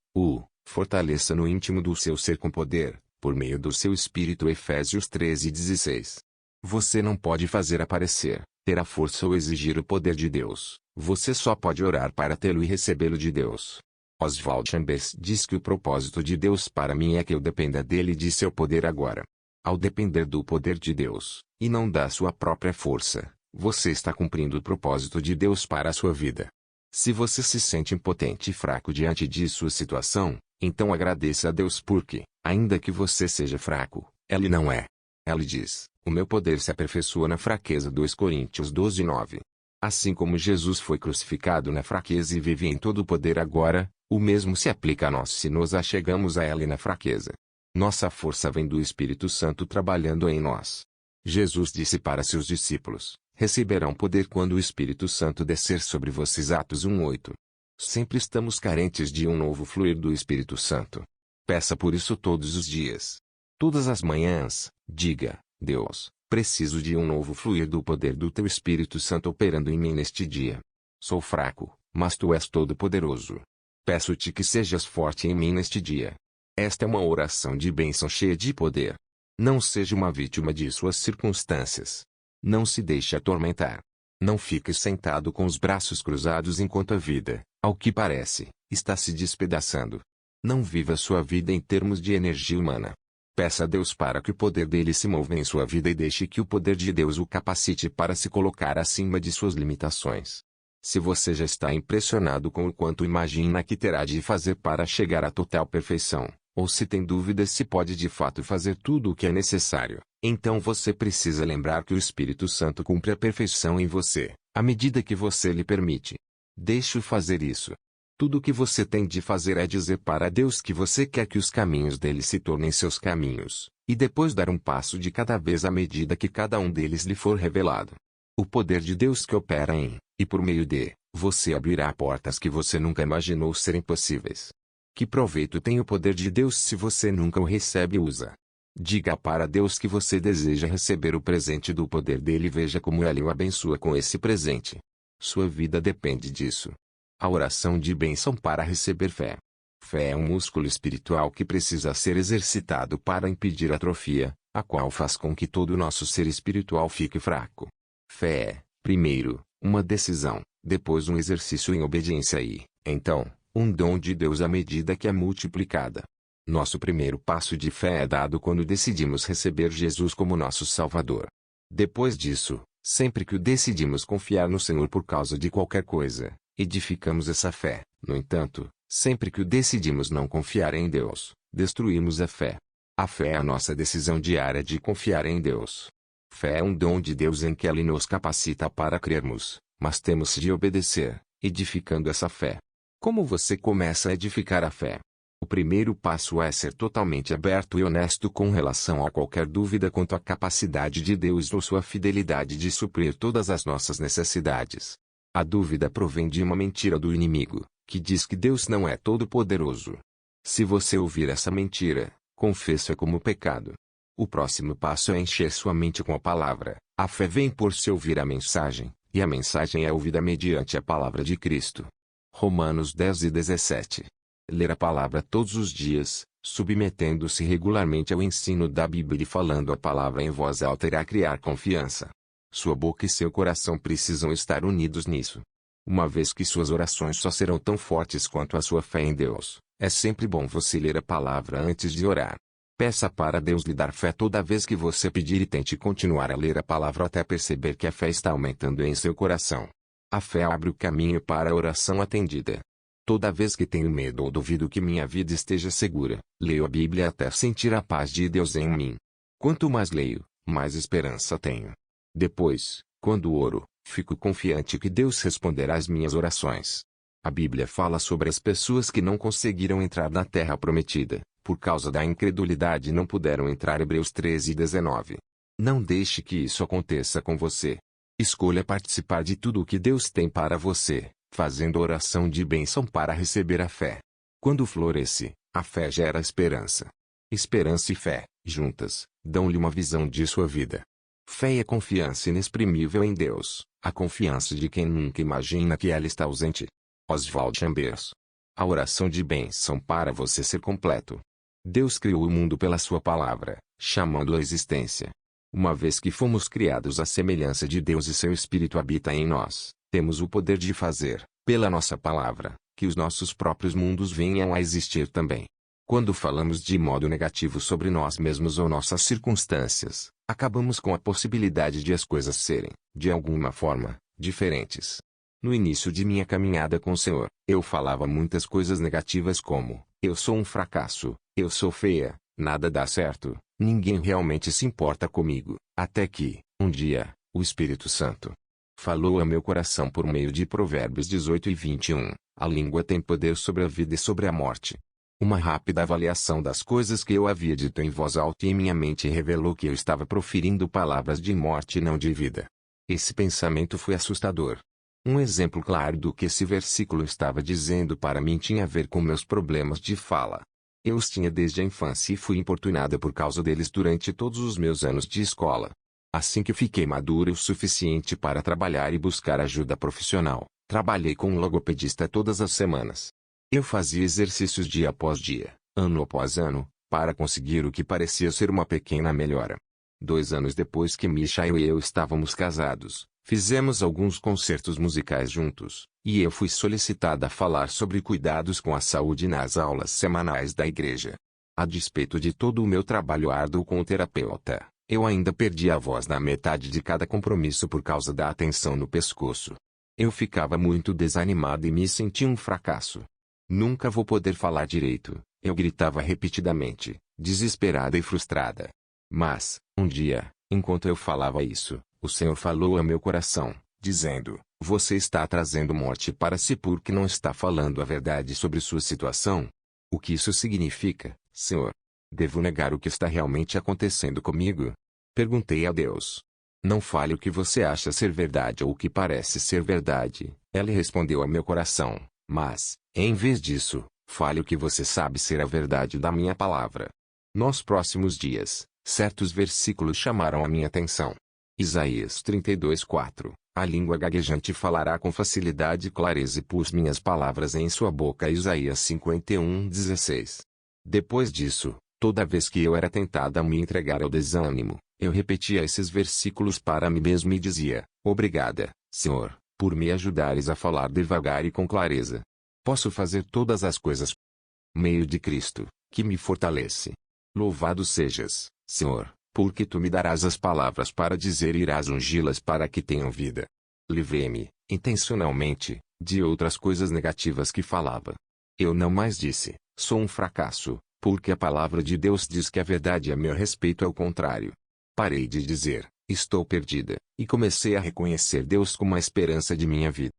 [SPEAKER 1] fortaleça no íntimo do seu ser com poder, por meio do seu Espírito Efésios 13:16. Você não pode fazer aparecer, ter a força ou exigir o poder de Deus, você só pode orar para tê-lo e recebê-lo de Deus. Oswald Chambers diz que o propósito de Deus para mim é que eu dependa dele e de seu poder agora. Ao depender do poder de Deus, e não da sua própria força, você está cumprindo o propósito de Deus para a sua vida. Se você se sente impotente e fraco diante de sua situação, então agradeça a Deus porque, ainda que você seja fraco, Ele não é. Ele diz, o meu poder se aperfeiçoa na fraqueza. 2 Coríntios 12:9. Assim como Jesus foi crucificado na fraqueza e vive em todo o poder agora, o mesmo se aplica a nós se nos achegamos a Ele na fraqueza. Nossa força vem do Espírito Santo trabalhando em nós. Jesus disse para seus discípulos, receberão poder quando o Espírito Santo descer sobre vocês. Atos 1:8. Sempre estamos carentes de um novo fluir do Espírito Santo. Peça por isso todos os dias. Todas as manhãs, diga, Deus, preciso de um novo fluir do poder do Teu Espírito Santo operando em mim neste dia. Sou fraco, mas Tu és todo-poderoso. Peço-te que sejas forte em mim neste dia. Esta é uma oração de bênção cheia de poder. Não seja uma vítima de suas circunstâncias. Não se deixe atormentar. Não fique sentado com os braços cruzados enquanto a vida, ao que parece, está se despedaçando. Não viva sua vida em termos de energia humana. Peça a Deus para que o poder dele se mova em sua vida e deixe que o poder de Deus o capacite para se colocar acima de suas limitações. Se você já está impressionado com o quanto imagina que terá de fazer para chegar à total perfeição, ou se tem dúvidas se pode de fato fazer tudo o que é necessário, então você precisa lembrar que o Espírito Santo cumpre a perfeição em você, à medida que você lhe permite. Deixe-o fazer isso. Tudo o que você tem de fazer é dizer para Deus que você quer que os caminhos dele se tornem seus caminhos, e depois dar um passo de cada vez à medida que cada um deles lhe for revelado. O poder de Deus que opera em, e por meio de, você abrirá portas que você nunca imaginou serem possíveis. Que proveito tem o poder de Deus se você nunca o recebe e usa? Diga para Deus que você deseja receber o presente do poder dele e veja como ele o abençoa com esse presente. Sua vida depende disso. A oração de bênção para receber fé. Fé é um músculo espiritual que precisa ser exercitado para impedir a atrofia, a qual faz com que todo o nosso ser espiritual fique fraco. Fé é, primeiro, uma decisão, depois um exercício em obediência e, então, um dom de Deus à medida que é multiplicada. Nosso primeiro passo de fé é dado quando decidimos receber Jesus como nosso Salvador. Depois disso, sempre que o decidimos confiar no Senhor por causa de qualquer coisa, edificamos essa fé. No entanto, sempre que o decidimos não confiar em Deus, destruímos a fé. A fé é a nossa decisão diária de confiar em Deus. Fé é um dom de Deus em que Ele nos capacita para crermos, mas temos de obedecer, edificando essa fé. Como você começa a edificar a fé? O primeiro passo é ser totalmente aberto e honesto com relação a qualquer dúvida quanto à capacidade de Deus ou sua fidelidade de suprir todas as nossas necessidades. A dúvida provém de uma mentira do inimigo, que diz que Deus não é todo-poderoso. Se você ouvir essa mentira, confesse-a como pecado. O próximo passo é encher sua mente com a palavra. A fé vem por se ouvir a mensagem, e a mensagem é ouvida mediante a palavra de Cristo. Romanos 10:17. Ler a palavra todos os dias, submetendo-se regularmente ao ensino da Bíblia e falando a palavra em voz alta irá criar confiança. Sua boca e seu coração precisam estar unidos nisso. Uma vez que suas orações só serão tão fortes quanto a sua fé em Deus, é sempre bom você ler a palavra antes de orar. Peça para Deus lhe dar fé toda vez que você pedir e tente continuar a ler a palavra até perceber que a fé está aumentando em seu coração. A fé abre o caminho para a oração atendida. Toda vez que tenho medo ou duvido que minha vida esteja segura, leio a Bíblia até sentir a paz de Deus em mim. Quanto mais leio, mais esperança tenho. Depois, quando oro, fico confiante que Deus responderá às minhas orações. A Bíblia fala sobre as pessoas que não conseguiram entrar na terra prometida, por causa da incredulidade e não puderam entrar. Hebreus 13:19. Não deixe que isso aconteça com você. Escolha participar de tudo o que Deus tem para você, fazendo oração de bênção para receber a fé. Quando floresce, a fé gera esperança. Esperança e fé, juntas, dão-lhe uma visão de sua vida. Fé é confiança inexprimível em Deus, a confiança de quem nunca imagina que ela está ausente. Oswald Chambers. A oração de bênção para você ser completo. Deus criou o mundo pela sua palavra, chamando-o à existência. Uma vez que fomos criados à semelhança de Deus e seu Espírito habita em nós, temos o poder de fazer, pela nossa palavra, que os nossos próprios mundos venham a existir também. Quando falamos de modo negativo sobre nós mesmos ou nossas circunstâncias, acabamos com a possibilidade de as coisas serem, de alguma forma, diferentes. No início de minha caminhada com o Senhor, eu falava muitas coisas negativas como: eu sou um fracasso, eu sou feia, nada dá certo, ninguém realmente se importa comigo, até que, um dia, o Espírito Santo falou a meu coração por meio de Provérbios 18:21, a língua tem poder sobre a vida e sobre a morte. Uma rápida avaliação das coisas que eu havia dito em voz alta em minha mente revelou que eu estava proferindo palavras de morte e não de vida. Esse pensamento foi assustador. Um exemplo claro do que esse versículo estava dizendo para mim tinha a ver com meus problemas de fala. Eu os tinha desde a infância e fui importunada por causa deles durante todos os meus anos de escola. Assim que fiquei madura o suficiente para trabalhar e buscar ajuda profissional, trabalhei com um logopedista todas as semanas. Eu fazia exercícios dia após dia, ano após ano, para conseguir o que parecia ser uma pequena melhora. 2 anos depois que Michael e eu estávamos casados, fizemos alguns concertos musicais juntos, e eu fui solicitada a falar sobre cuidados com a saúde nas aulas semanais da igreja. A despeito de todo o meu trabalho árduo com o terapeuta, eu ainda perdi a voz na metade de cada compromisso por causa da tensão no pescoço. Eu ficava muito desanimado e me sentia um fracasso. Nunca vou poder falar direito, eu gritava repetidamente, desesperada e frustrada. Mas, um dia, enquanto eu falava isso, o Senhor falou a meu coração, dizendo: você está trazendo morte para si porque não está falando a verdade sobre sua situação? O que isso significa, Senhor? Devo negar o que está realmente acontecendo comigo? Perguntei a Deus. Não fale o que você acha ser verdade ou o que parece ser verdade, ele respondeu a meu coração, mas, em vez disso, fale o que você sabe ser a verdade da minha palavra. Nos próximos dias, certos versículos chamaram a minha atenção. Isaías 32:4. A língua gaguejante falará com facilidade e clareza e pus minhas palavras em sua boca. Isaías 51:16. Depois disso, toda vez que eu era tentado a me entregar ao desânimo, eu repetia esses versículos para mim mesmo e dizia: Obrigada, Senhor, por me ajudares a falar devagar e com clareza. Posso fazer todas as coisas por meio de Cristo, que me fortalece. Louvado sejas, Senhor, porque tu me darás as palavras para dizer e irás ungí-las para que tenham vida. Livrei-me, intencionalmente, de outras coisas negativas que falava. Eu não mais disse: sou um fracasso, porque a palavra de Deus diz que a verdade a meu respeito é o contrário. Parei de dizer: estou perdida, e comecei a reconhecer Deus como a esperança de minha vida.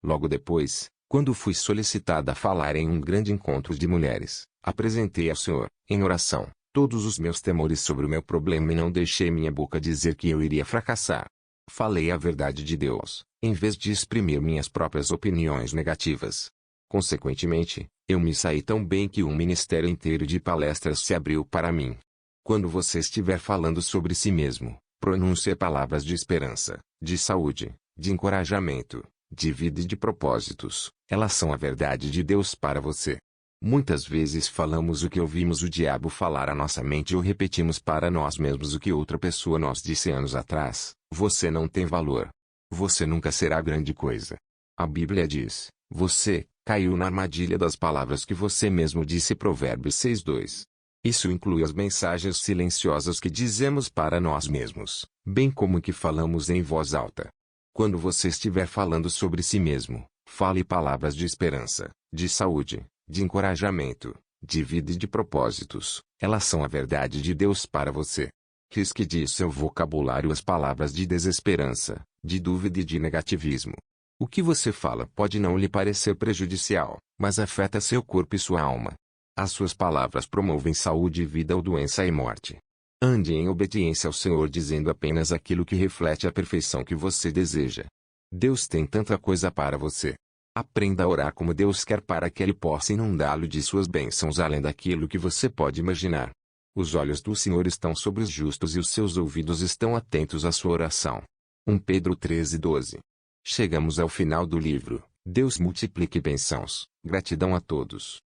[SPEAKER 1] Logo depois, quando fui solicitada a falar em um grande encontro de mulheres, apresentei ao Senhor, em oração, todos os meus temores sobre o meu problema e não deixei minha boca dizer que eu iria fracassar. Falei a verdade de Deus, em vez de exprimir minhas próprias opiniões negativas. Consequentemente, eu me saí tão bem que um ministério inteiro de palestras se abriu para mim. Quando você estiver falando sobre si mesmo, pronuncie palavras de esperança, de saúde, de encorajamento, de vida e de propósitos. Elas são a verdade de Deus para você. Muitas vezes falamos o que ouvimos o diabo falar à nossa mente ou repetimos para nós mesmos o que outra pessoa nos disse anos atrás. Você não tem valor. Você nunca será grande coisa. A Bíblia diz: você caiu na armadilha das palavras que você mesmo disse. Provérbios 6:2. Isso inclui as mensagens silenciosas que dizemos para nós mesmos, bem como que falamos em voz alta. Quando você estiver falando sobre si mesmo, fale palavras de esperança, de saúde, de encorajamento, de vida e de propósitos. Elas são a verdade de Deus para você. Risque de seu vocabulário as palavras de desesperança, de dúvida e de negativismo. O que você fala pode não lhe parecer prejudicial, mas afeta seu corpo e sua alma. As suas palavras promovem saúde e vida ou doença e morte. Ande em obediência ao Senhor dizendo apenas aquilo que reflete a perfeição que você deseja. Deus tem tanta coisa para você. Aprenda a orar como Deus quer para que Ele possa inundá-lo de suas bênçãos além daquilo que você pode imaginar. Os olhos do Senhor estão sobre os justos e os seus ouvidos estão atentos à sua oração. 1 Pedro 13:12. Chegamos ao final do livro. Deus multiplique bênçãos. Gratidão a todos.